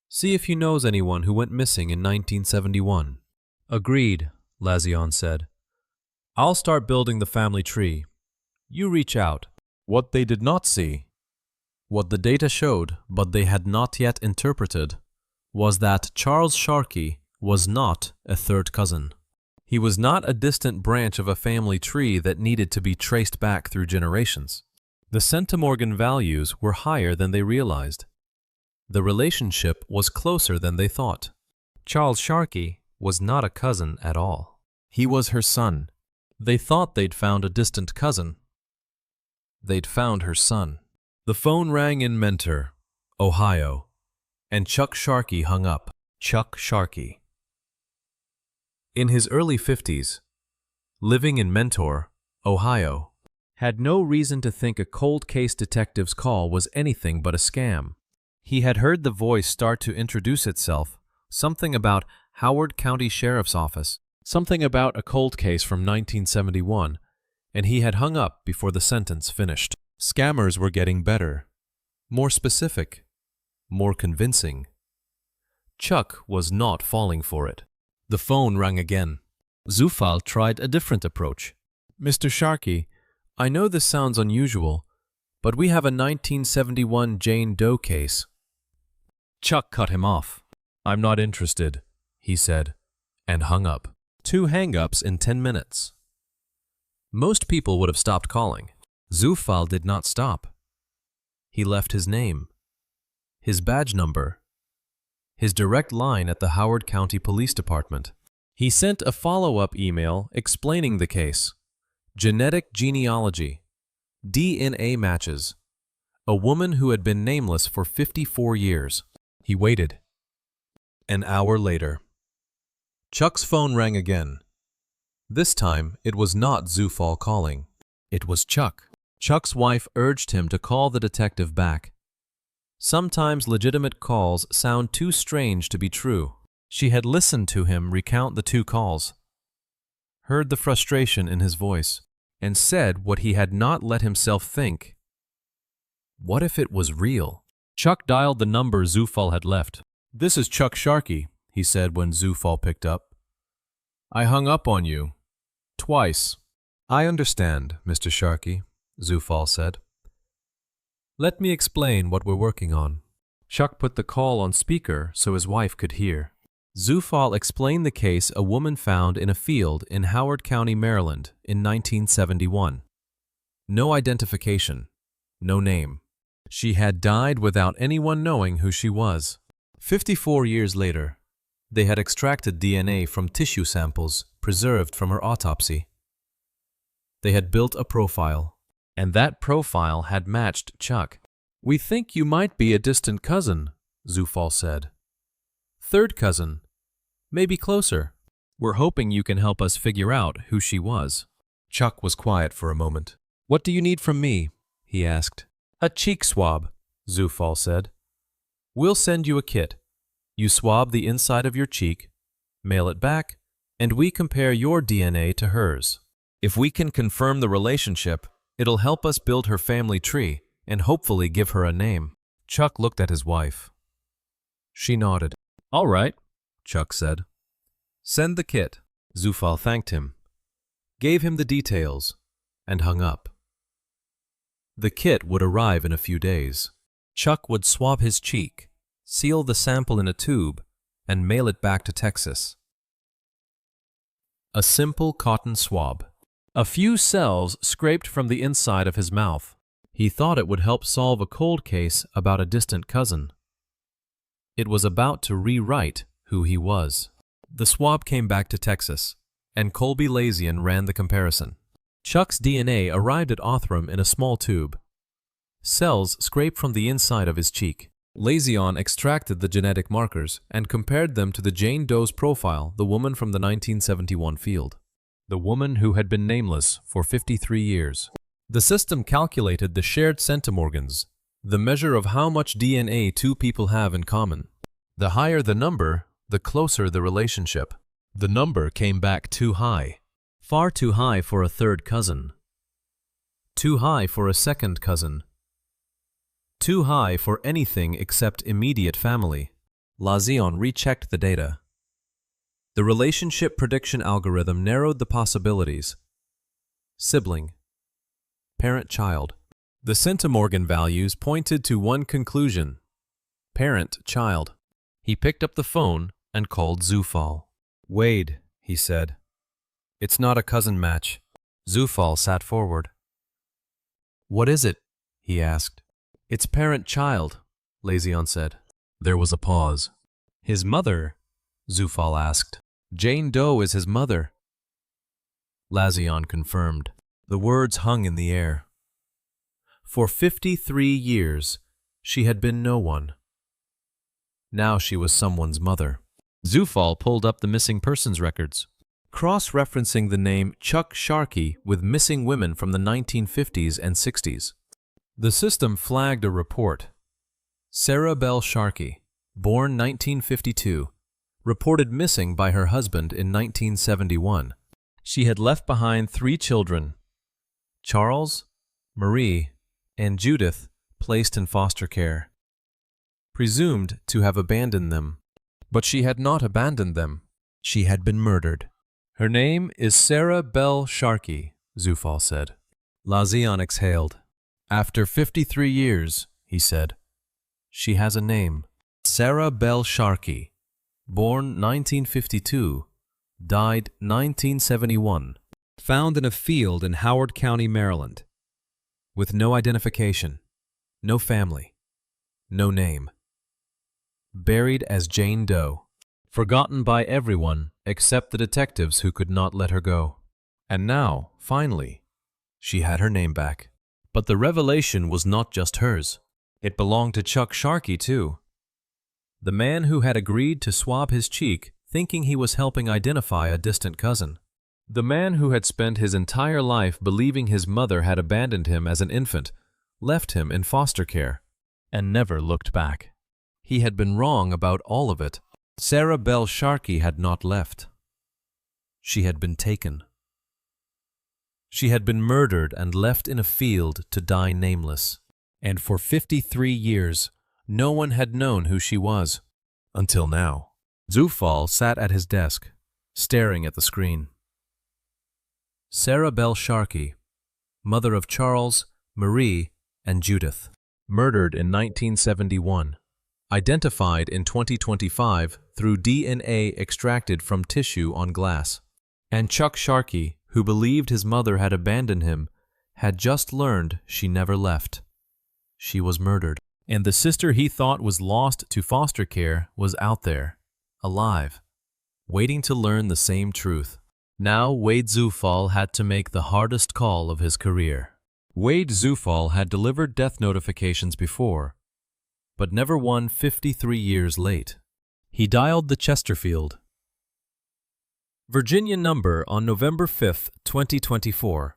"See if he knows anyone who went missing in 1971. "Agreed," Lazion said. "I'll start building the family tree. You reach out." What they did not see, what the data showed but they had not yet interpreted, was that Charles Sharkey was not a third cousin. He was not a distant branch of a family tree that needed to be traced back through generations. The centimorgan values were higher than they realized. The relationship was closer than they thought. Charles Sharkey was not a cousin at all. He was her son. They thought they'd found a distant cousin. They'd found her son. The phone rang in Mentor, Ohio, and Chuck Sharkey hung up. Chuck Sharkey. In his early 50s, living in Mentor, Ohio, had no reason to think a cold case detective's call was anything but a scam. He had heard the voice start to introduce itself, something about Howard County Sheriff's Office, something about a cold case from 1971, and he had hung up before the sentence finished. Scammers were getting better, more specific, more convincing. Chuck was not falling for it. The phone rang again. Zufall tried a different approach. "Mr. Sharkey, I know this sounds unusual, but we have a 1971 Jane Doe case." Chuck cut him off. "I'm not interested," he said, and hung up. 2 hang-ups in 10 minutes. Most people would have stopped calling. Zufall did not stop. He left his name, his badge number, his direct line at the Howard County Police Department. He sent a follow-up email explaining the case. Genetic genealogy, DNA matches, a woman who had been nameless for 54 years. He waited. An hour later, Chuck's phone rang again. This time, it was not Zufall calling. It was Chuck. Chuck's wife urged him to call the detective back. Sometimes legitimate calls sound too strange to be true. She had listened to him recount the 2 calls, heard the frustration in his voice, and said what he had not let himself think. What if it was real? Chuck dialed the number Zufall had left. "This is Chuck Sharkey," he said when Zufall picked up. "I hung up on you. Twice." "I understand, Mr. Sharkey," Zufall said. "Let me explain what we're working on." Chuck put the call on speaker so his wife could hear. Zufall explained the case a woman found in a field in Howard County, Maryland in 1971. No identification, no name. She had died without anyone knowing who she was. 54 years later, they had extracted DNA from tissue samples preserved from her autopsy. They had built a profile, and that profile had matched Chuck. "We think you might be a distant cousin," Zufall said. "Third cousin. Maybe closer. We're hoping you can help us figure out who she was." Chuck was quiet for a moment. "What do you need from me?" he asked. "A cheek swab," Zufall said. "We'll send you a kit. You swab the inside of your cheek, mail it back, and we compare your DNA to hers. If we can confirm the relationship, it'll help us build her family tree and hopefully give her a name." Chuck looked at his wife. She nodded. "All right," Chuck said. "Send the kit." Zufall thanked him, gave him the details, and hung up. The kit would arrive in a few days. Chuck would swab his cheek, seal the sample in a tube, and mail it back to Texas. A simple cotton swab. A few cells scraped from the inside of his mouth. He thought it would help solve a cold case about a distant cousin. It was about to rewrite who he was. The swab came back to Texas, and Colby Lazion ran the comparison. Chuck's DNA arrived at Othram in a small tube. Cells scraped from the inside of his cheek. Lazion extracted the genetic markers and compared them to the Jane Doe's profile, the woman from the 1971 field. The woman who had been nameless for 53 years. The system calculated the shared centimorgans, the measure of how much DNA two people have in common. The higher the number, the closer the relationship. The number came back too high. Far too high for a third cousin. Too high for a second cousin. Too high for anything except immediate family. Lazion rechecked the data. The relationship prediction algorithm narrowed the possibilities. Sibling. Parent-child. The centimorgan values pointed to one conclusion. Parent-child. He picked up the phone and called Zufall. "Wade," he said. "It's not a cousin match." Zufall sat forward. "What is it?" he asked. "It's parent-child," Lazion said. There was a pause. "His mother?" Zufall asked. "Jane Doe is his mother." Lazion confirmed. The words hung in the air. For 53 years, she had been no one. Now she was someone's mother. Zufall pulled up the missing persons records, cross-referencing the name Chuck Sharkey with missing women from the 1950s and 60s. The system flagged a report. Sarah Belle Sharkey, born 1952, reported missing by her husband in 1971. She had left behind 3 children, Charles, Marie, and Judith, placed in foster care. Presumed to have abandoned them. But she had not abandoned them. She had been murdered. "Her name is Sarah Belle Sharkey," Zufall said. Lazion exhaled. "After 53 years, he said, she has a name. Sarah Belle Sharkey, born 1952, died 1971, found in a field in Howard County, Maryland, with no identification, no family, no name. Buried as Jane Doe, forgotten by everyone except the detectives who could not let her go. And now, finally, she had her name back. But the revelation was not just hers. It belonged to Chuck Sharkey, too. The man who had agreed to swab his cheek, thinking he was helping identify a distant cousin. The man who had spent his entire life believing his mother had abandoned him as an infant, left him in foster care, and never looked back. He had been wrong about all of it. Sarah Belle Sharkey had not left. She had been taken. She had been murdered and left in a field to die nameless. And for 53 years, no one had known who she was. Until now. Zufall sat at his desk, staring at the screen. Sarah Belle Sharkey, mother of Charles, Marie, and Judith. Murdered in 1971. Identified in 2025 through DNA extracted from tissue on glass. And Chuck Sharkey, who believed his mother had abandoned him, had just learned she never left. She was murdered. And the sister he thought was lost to foster care was out there, alive, waiting to learn the same truth. Now Wade Zufall had to make the hardest call of his career. Wade Zufall had delivered death notifications before, but never one 53 years late. He dialed the Chesterfield, Virginia number on November 5, 2024.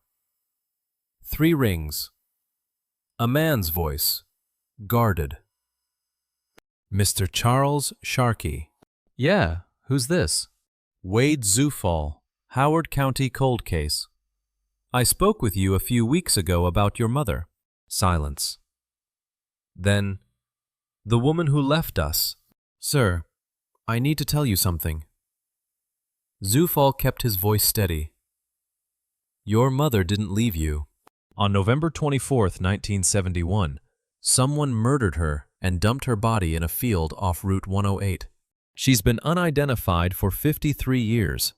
3 rings. A man's voice, guarded. Mr. Charles Sharkey. Yeah, who's this? Wade Zufall, Howard County cold case. I spoke with you a few weeks ago about your mother. Silence. Then, the woman who left us. Sir, I need to tell you something. Zufall kept his voice steady. Your mother didn't leave you. On November 24, 1971, someone murdered her and dumped her body in a field off Route 108. She's been unidentified for 53 years.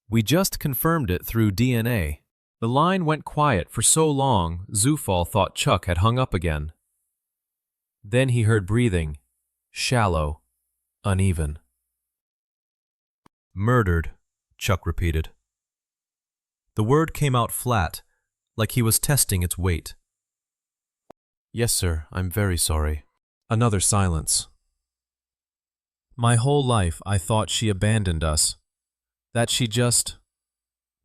We just confirmed it through DNA. The line went quiet for so long, Zufall thought Chuck had hung up again. Then he heard breathing, shallow, uneven. Murdered, Chuck repeated. The word came out flat, like he was testing its weight. Yes, sir, I'm very sorry. Another silence. My whole life I thought she abandoned us, that she just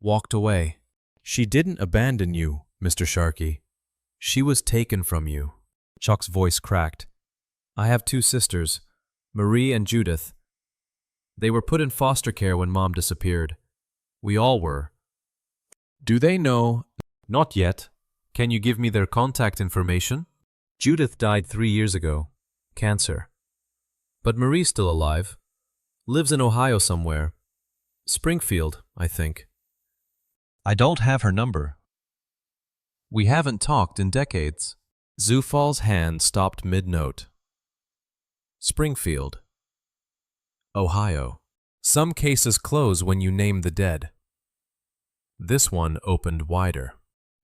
walked away. She didn't abandon you, Mr. Sharkey. She was taken from you. Chuck's voice cracked. I have 2 sisters, Marie and Judith. They were put in foster care when Mom disappeared. We all were. Do they know? Not yet. Can you give me their contact information? Judith died 3 years ago. Cancer. But Marie's still alive. Lives in Ohio somewhere. Springfield, I think. I don't have her number. We haven't talked in decades. Zufall's hand stopped mid-note. Springfield. Ohio. Some cases close when you name the dead. This one opened wider.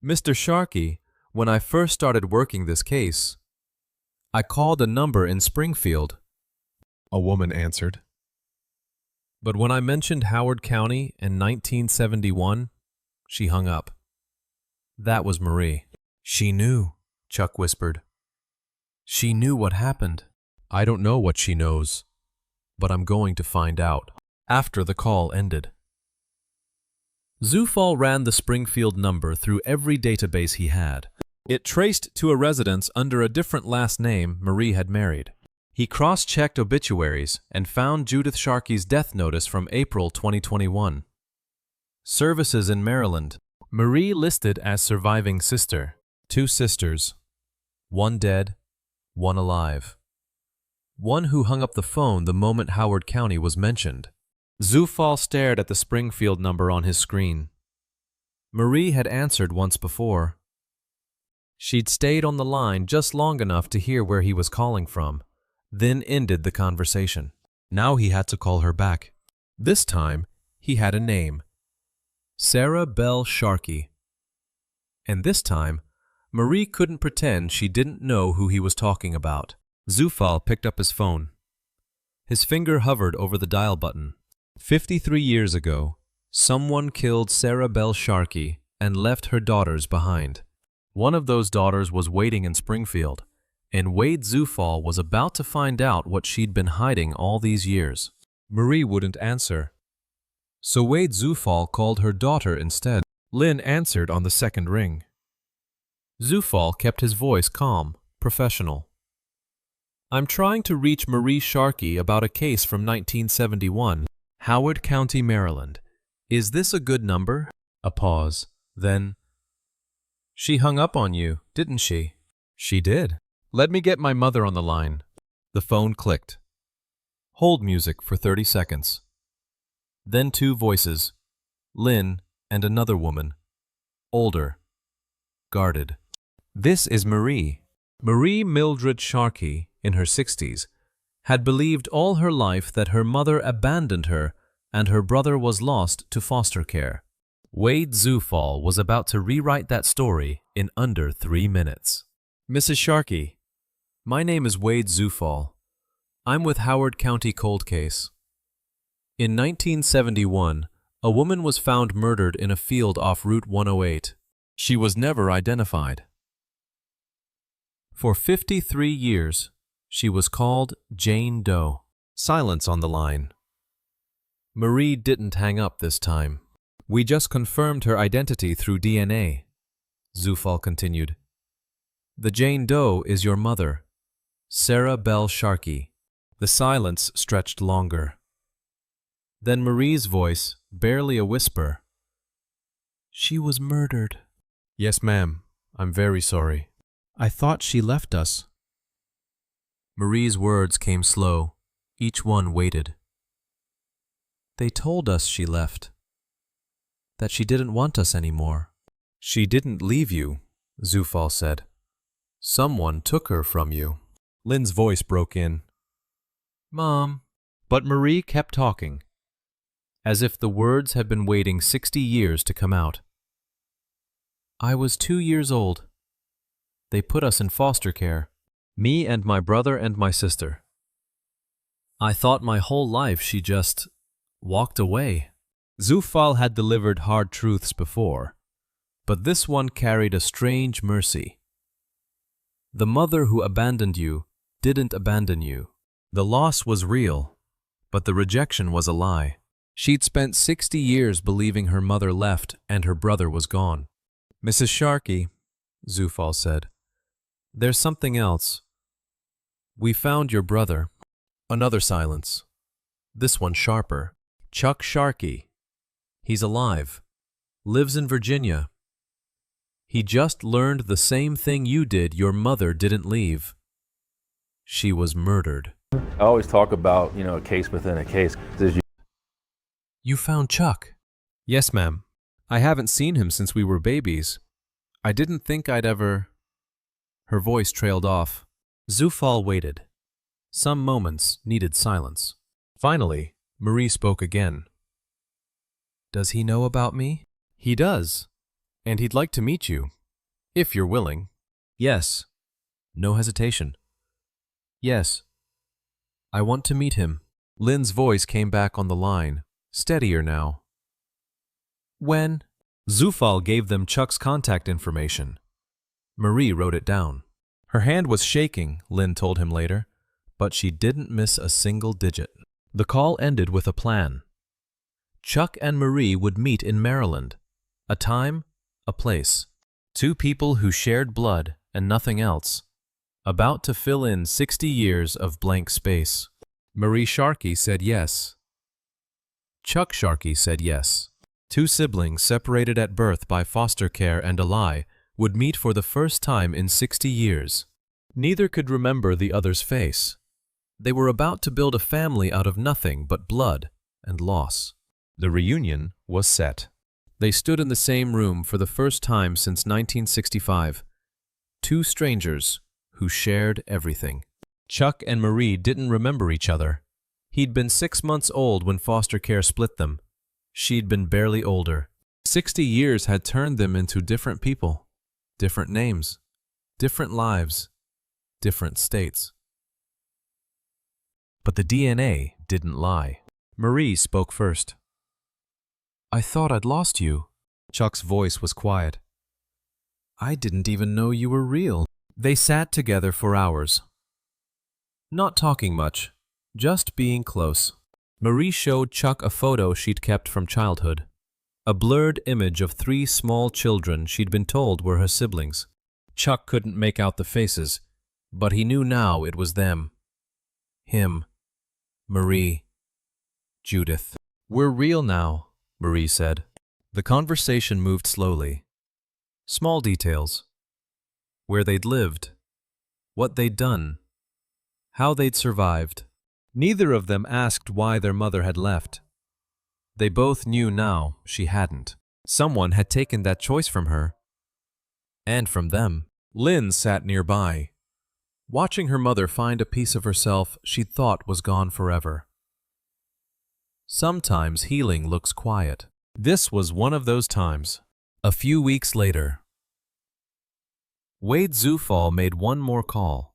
Mr. Sharkey, when I first started working this case, I called a number in Springfield. A woman answered. But when I mentioned Howard County in 1971, she hung up. That was Marie. She knew, Chuck whispered. She knew what happened. I don't know what she knows, but I'm going to find out. After the call ended. Zufall ran the Springfield number through every database he had. It traced to a residence under a different last name Marie had married. He cross-checked obituaries and found Judith Sharkey's death notice from April 2021. Services in Maryland. Marie listed as surviving sister. 2 sisters. 1 dead, 1 alive. 1 who hung up the phone the moment Howard County was mentioned. Zufall stared at the Springfield number on his screen. Marie had answered once before. She'd stayed on the line just long enough to hear where he was calling from, then ended the conversation. Now he had to call her back. This time, he had a name. Sarah Belle Sharkey. And this time, Marie couldn't pretend she didn't know who he was talking about. Zufall picked up his phone. His finger hovered over the dial button. 53 years ago, someone killed Sarah Belle Sharkey and left her daughters behind. One of those daughters was waiting in Springfield, and Wade Zufall was about to find out what she'd been hiding all these years. Marie wouldn't answer. So Wade Zufall called her daughter instead. Lynn answered on the second ring. Zufall kept his voice calm, professional. I'm trying to reach Marie Sharkey about a case from 1971, Howard County, Maryland. Is this a good number? A pause. Then, she hung up on you, didn't she? She did. Let me get my mother on the line. The phone clicked. Hold music for 30 seconds. Then 2 voices, Lynn and another woman, older, guarded. This is Marie. Marie Mildred Sharkey, in her 60s, had believed all her life that her mother abandoned her and her brother was lost to foster care. Wade Zufall was about to rewrite that story in under 3 minutes. Mrs. Sharkey, my name is Wade Zufall. I'm with Howard County Cold Case. In 1971, a woman was found murdered in a field off Route 108. She was never identified. For 53 years, she was called Jane Doe. Silence on the line. Marie didn't hang up this time. We just confirmed her identity through DNA, Zufall continued. The Jane Doe is your mother, Sarah Belle Sharkey. The silence stretched longer. Then Marie's voice, barely a whisper. She was murdered. Yes, ma'am. I'm very sorry. I thought she left us. Marie's words came slow. Each one waited. They told us she left. That she didn't want us anymore. She didn't leave you, Zufall said. Someone took her from you. Lynn's voice broke in. Mom. But Marie kept talking, as if the words had been waiting 60 years to come out. I was 2 years old. They put us in foster care, me and my brother and my sister. I thought my whole life she just walked away. Zufall had delivered hard truths before, but this one carried a strange mercy. The mother who abandoned you didn't abandon you. The loss was real, but the rejection was a lie. She'd spent 60 years believing her mother left and her brother was gone. Mrs. Sharkey, Zufall said, there's something else. We found your brother. Another silence. This one sharper. Chuck Sharkey. He's alive. Lives in Virginia. He just learned the same thing you did. Your mother didn't leave. She was murdered. I always talk about, a case within a case. You found Chuck? Yes, ma'am. I haven't seen him since we were babies. I didn't think I'd ever... Her voice trailed off. Zufall waited. Some moments needed silence. Finally, Marie spoke again. Does he know about me? He does. And he'd like to meet you, if you're willing. Yes. No hesitation. Yes. I want to meet him. Lynn's voice came back on the line, steadier now. When? Zufall gave them Chuck's contact information. Marie wrote it down. Her hand was shaking, Lynn told him later, but she didn't miss a single digit. The call ended with a plan. Chuck and Marie would meet in Maryland. A time, a place. Two people who shared blood and nothing else. About to fill in 60 years of blank space. Marie Sharkey said yes. Chuck Sharkey said yes. Two siblings separated at birth by foster care and a lie would meet for the first time in 60 years. Neither could remember the other's face. They were about to build a family out of nothing but blood and loss. The reunion was set. They stood in the same room for the first time since 1965. Two strangers who shared everything. Chuck and Marie didn't remember each other. He'd been 6 months old when foster care split them. She'd been barely older. 60 years had turned them into different people, different names, different lives, different states. But the DNA didn't lie. Marie spoke first. I thought I'd lost you. Chuck's voice was quiet. I didn't even know you were real. They sat together for hours. Not talking much, just being close. Marie showed Chuck a photo she'd kept from childhood. A blurred image of 3 small children she'd been told were her siblings. Chuck couldn't make out the faces, but he knew now it was them. Him. Marie. Judith. We're real now, Marie said. The conversation moved slowly. Small details. Where they'd lived. What they'd done. How they'd survived. Neither of them asked why their mother had left. They both knew now she hadn't. Someone had taken that choice from her. And from them. Lynn sat nearby, watching her mother find a piece of herself she'd thought was gone forever. Sometimes healing looks quiet. This was one of those times. A few weeks later, Wade Zufall made one more call.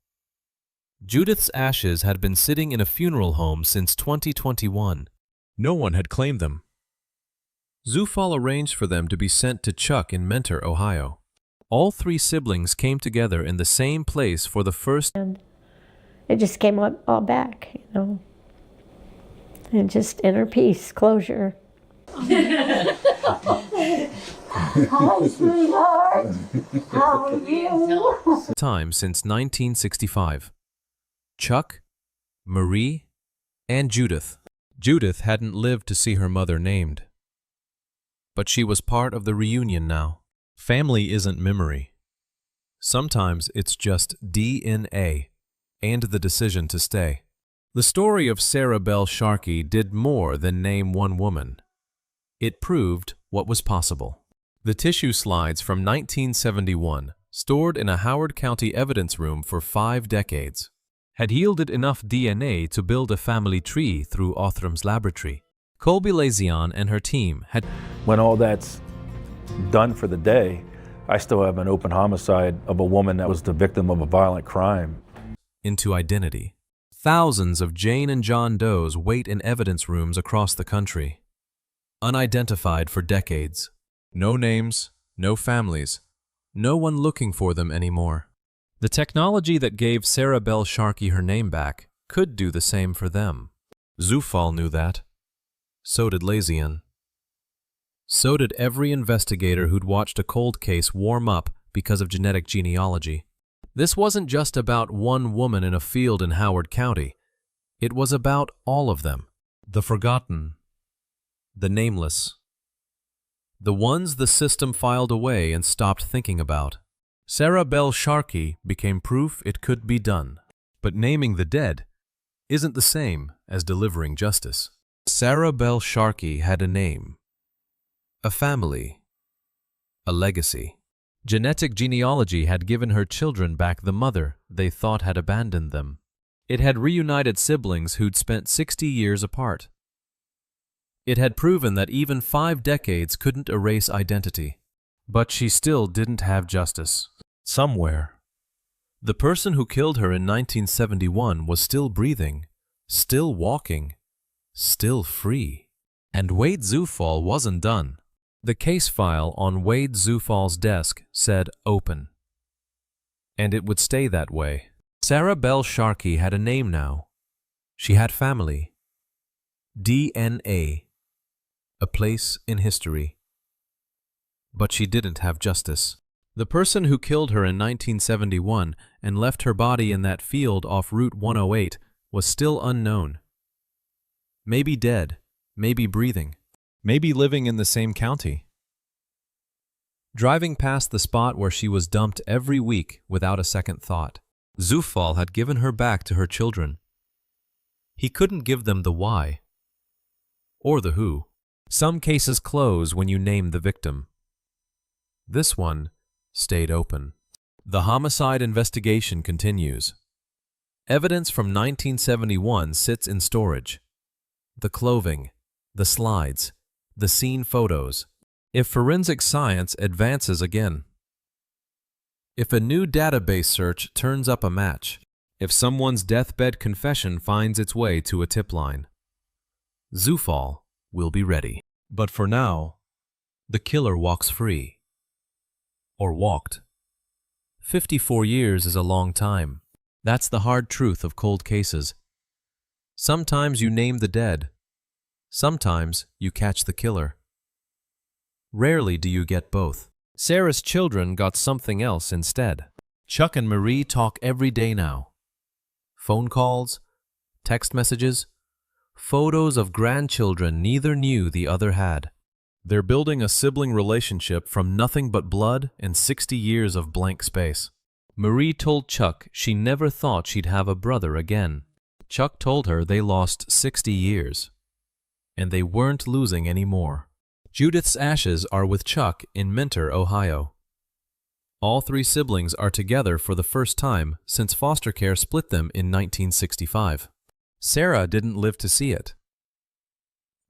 Judith's ashes had been sitting in a funeral home since 2021. No one had claimed them. Zufall arranged for them to be sent to Chuck in Mentor, Ohio. All 3 siblings came together in the same place for the first... And it just came all back, And just inner peace, closure. Hi, sweetheart. How are you? time since 1965. Chuck, Marie, and Judith. Judith hadn't lived to see her mother named. But she was part of the reunion now. Family isn't memory. Sometimes it's just DNA and the decision to stay. The story of Sarah Belle Sharkey did more than name one woman. It proved what was possible. The tissue slides from 1971, stored in a Howard County evidence room for 5 decades, had yielded enough DNA to build a family tree through Othram's laboratory. Colby Lazion and her team had... When all that's done for the day, I still have an open homicide of a woman that was the victim of a violent crime. into identity. Thousands of Jane and John Does wait in evidence rooms across the country, unidentified for decades. No names, no families, no one looking for them anymore. The technology that gave Sarah Belle Sharkey her name back could do the same for them. Zufall knew that. So did Lazian. So did every investigator who'd watched a cold case warm up because of genetic genealogy. This wasn't just about one woman in a field in Howard County. It was about all of them. The forgotten, the nameless, the ones the system filed away and stopped thinking about. Sarah Belle Sharkey became proof it could be done. But naming the dead isn't the same as delivering justice. Sarah Belle Sharkey had a name, a family, a legacy. Genetic genealogy had given her children back the mother they thought had abandoned them. It had reunited siblings who'd spent 60 years apart. It had proven that even 5 decades couldn't erase identity. But she still didn't have justice. Somewhere, the person who killed her in 1971 was still breathing, still walking, still free. And Wade Zufall wasn't done. The case file on Wade Zufall's desk said open. And it would stay that way. Sarah Belle Sharkey had a name now. She had family. DNA. A place in history. But she didn't have justice. The person who killed her in 1971 and left her body in that field off Route 108 was still unknown. Maybe dead, maybe breathing, maybe living in the same county. Driving past the spot where she was dumped every week without a second thought, Zufall had given her back to her children. He couldn't give them the why or the who. Some cases close when you name the victim. This one stayed open. The homicide investigation continues. Evidence from 1971 sits in storage. The clothing, the slides, the scene photos. If forensic science advances again. If a new database search turns up a match. If someone's deathbed confession finds its way to a tip line. Zufall will be ready. But for now, the killer walks free. Or walked. 54 years is a long time. That's the hard truth of cold cases. Sometimes you name the dead. Sometimes you catch the killer. Rarely do you get both. Sarah's children got something else instead. Chuck and Marie talk every day now. Phone calls, text messages, photos of grandchildren neither knew the other had. They're building a sibling relationship from nothing but blood and 60 years of blank space. Marie told Chuck she never thought she'd have a brother again. Chuck told her they lost 60 years. And they weren't losing any more. Judith's ashes are with Chuck in Mentor, Ohio. All 3 siblings are together for the first time since foster care split them in 1965. Sarah didn't live to see it.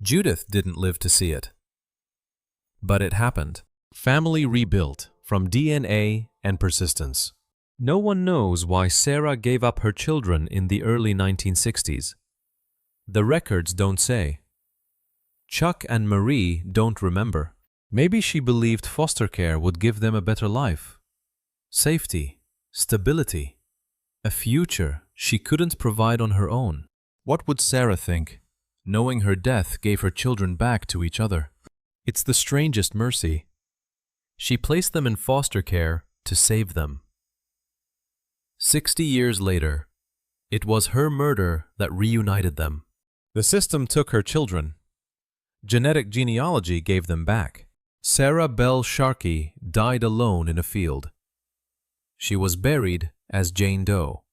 Judith didn't live to see it. But it happened. Family rebuilt from DNA and persistence. No one knows why Sarah gave up her children in the early 1960s. The records don't say. Chuck and Marie don't remember. Maybe she believed foster care would give them a better life. Safety, stability, a future she couldn't provide on her own. What would Sarah think, knowing her death gave her children back to each other? It's the strangest mercy. She placed them in foster care to save them. 60 years later, it was her murder that reunited them. The system took her children. Genetic genealogy gave them back. Sarah Belle Sharkey died alone in a field. She was buried as Jane Doe.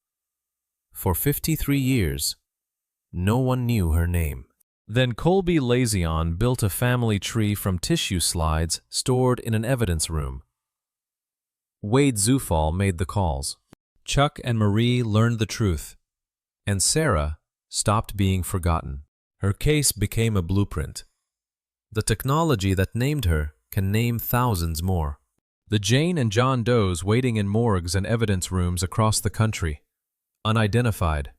For 53 years, no one knew her name. Then Colby Lazion built a family tree from tissue slides stored in an evidence room. Wade Zufall made the calls. Chuck and Marie learned the truth, and Sarah stopped being forgotten. Her case became a blueprint. The technology that named her can name thousands more. The Jane and John Does waiting in morgues and evidence rooms across the country, unidentified,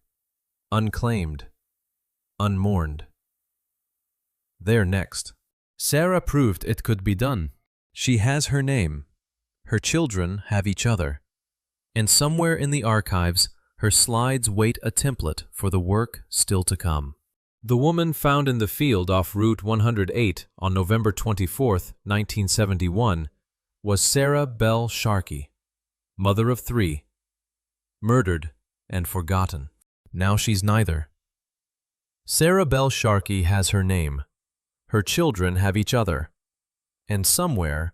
unclaimed, unmourned. They're next. Sarah proved it could be done. She has her name. Her children have each other. And somewhere in the archives, her slides wait a template for the work still to come. The woman found in the field off Route 108 on November 24, 1971, was Sarah Belle Sharkey, mother of 3, murdered and forgotten. Now she's neither. Sarah Belle Sharkey has her name. Her children have each other. And somewhere,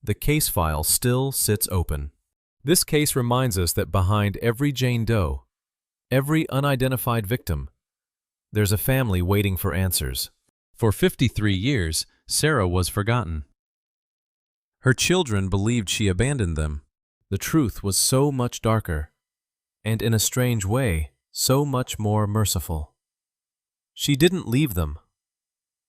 the case file still sits open. This case reminds us that behind every Jane Doe, every unidentified victim, there's a family waiting for answers. For 53 years, Sarah was forgotten. Her children believed she abandoned them. The truth was so much darker, and in a strange way, so much more merciful. She didn't leave them.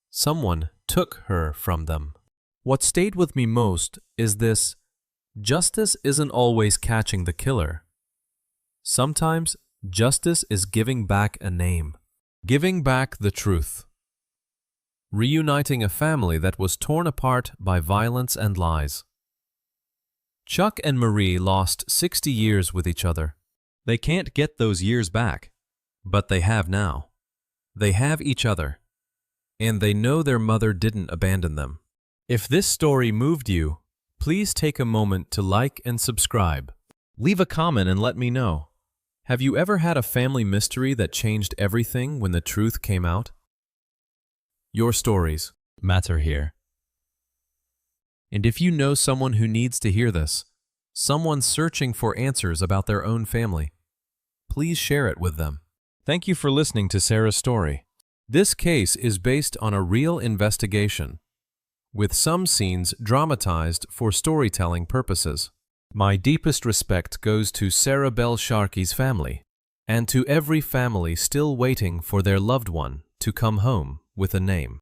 Someone took her from them. What stayed with me most is this: justice isn't always catching the killer. Sometimes justice is giving back a name, giving back the truth, reuniting a family that was torn apart by violence and lies. Chuck and Marie lost 60 years with each other. They can't get those years back, but they have now. They have each other, and they know their mother didn't abandon them. If this story moved you, please take a moment to like and subscribe. Leave a comment and let me know. Have you ever had a family mystery that changed everything when the truth came out? Your stories matter here. And if you know someone who needs to hear this, someone searching for answers about their own family, please share it with them. Thank you for listening to Sarah's story. This case is based on a real investigation, with some scenes dramatized for storytelling purposes. My deepest respect goes to Sarah Belle Sharkey's family, and to every family still waiting for their loved one to come home with a name.